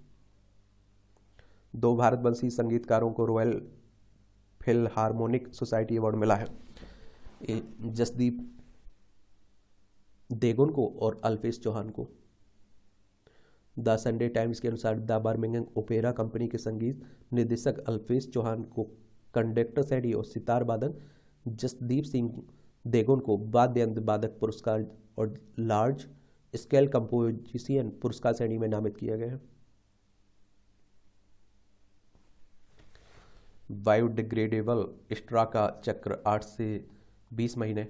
2 भारतवंशी संगीतकारों को रॉयल फिलहार्मोनिक सोसाइटी अवार्ड मिला है। जसदीप देगुन को और अल्पेश चौहान को। द संडे टाइम्स के अनुसार द बर्मिंघम ओपेरा कंपनी के संगीत निर्देशक अल्पेश चौहान को कंडक्टर शैली और सितार वादक जसदीप सिंह देगुन को वाद्य यंत्र वादक पुरस्कार और लार्ज स्केल कंपोजिशन पुरस्कार श्रेणी में नामित किया गया है। बायोडिग्रेडेबल स्ट्रा का चक्र 8 से 20 महीने।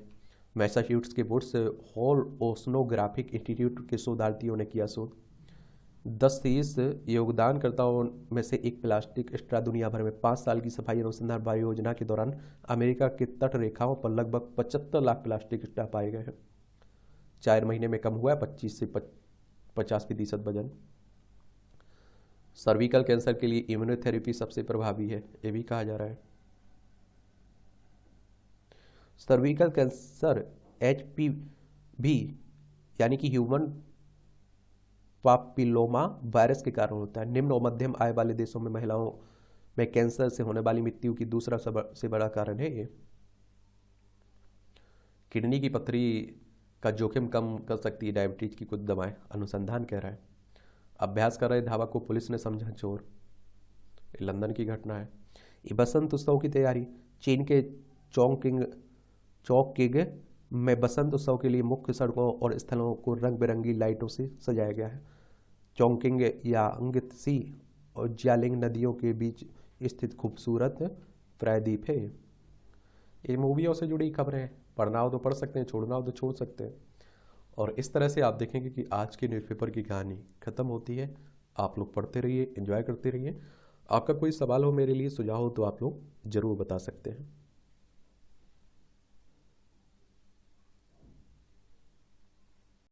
मैसाच्यूसेट्स के वुड्स हॉल ओशनोग्राफिक इंस्टीट्यूट के शोधार्थियों ने किया शोध। 10 शीर्ष योगदानकर्ताओं में से एक प्लास्टिक स्ट्रा दुनिया भर में 5 साल की सफाई अनुसंधान परियोजना के दौरान अमेरिका के तट रेखाओं पर लगभग 75 लाख प्लास्टिक स्ट्रा पाए गए हैं। 4 महीने में कम हुआ है 25 से 50% वजन। सर्विकल कैंसर के लिए इम्यूनोथेरेपी सबसे प्रभावी है, ये भी कहा जा रहा है। सर्विकल कैंसर HPV यानी कि ह्यूमन पापिलोमा वायरस के कारण होता है। निम्न और मध्यम आय वाले देशों में महिलाओं में कैंसर से होने वाली मृत्यु की दूसरा सबसे बड़ा कारण है ये। किडनी की पथरी का जोखिम कम कर सकती है डायबिटीज की कुछ दवाएं, अनुसंधान कह रहा है। अभ्यास कर रहे धावक को पुलिस ने समझा चोर। लंदन की घटना है। ये बसंत उत्सव की तैयारी। चीन के चौकिंग में बसंत उत्सव के लिए मुख्य सड़कों और स्थलों को रंग बिरंगी लाइटों से सजाया गया है। चौकिंग यांगत्सी और जियालिंग नदियों के बीच स्थित खूबसूरत प्रायद्वीप है। ये मूवियों से जुड़ी खबरें हैं, पढ़ना हो तो पढ़ सकते हैं, छोड़ना हो तो छोड़ सकते हैं। और इस तरह से आप देखेंगे कि आज के न्यूज़पेपर की कहानी खत्म होती है। आप लोग पढ़ते रहिए, एंजॉय करते रहिए। आपका कोई सवाल हो मेरे लिए, सुझाव हो तो आप लोग ज़रूर बता सकते हैं।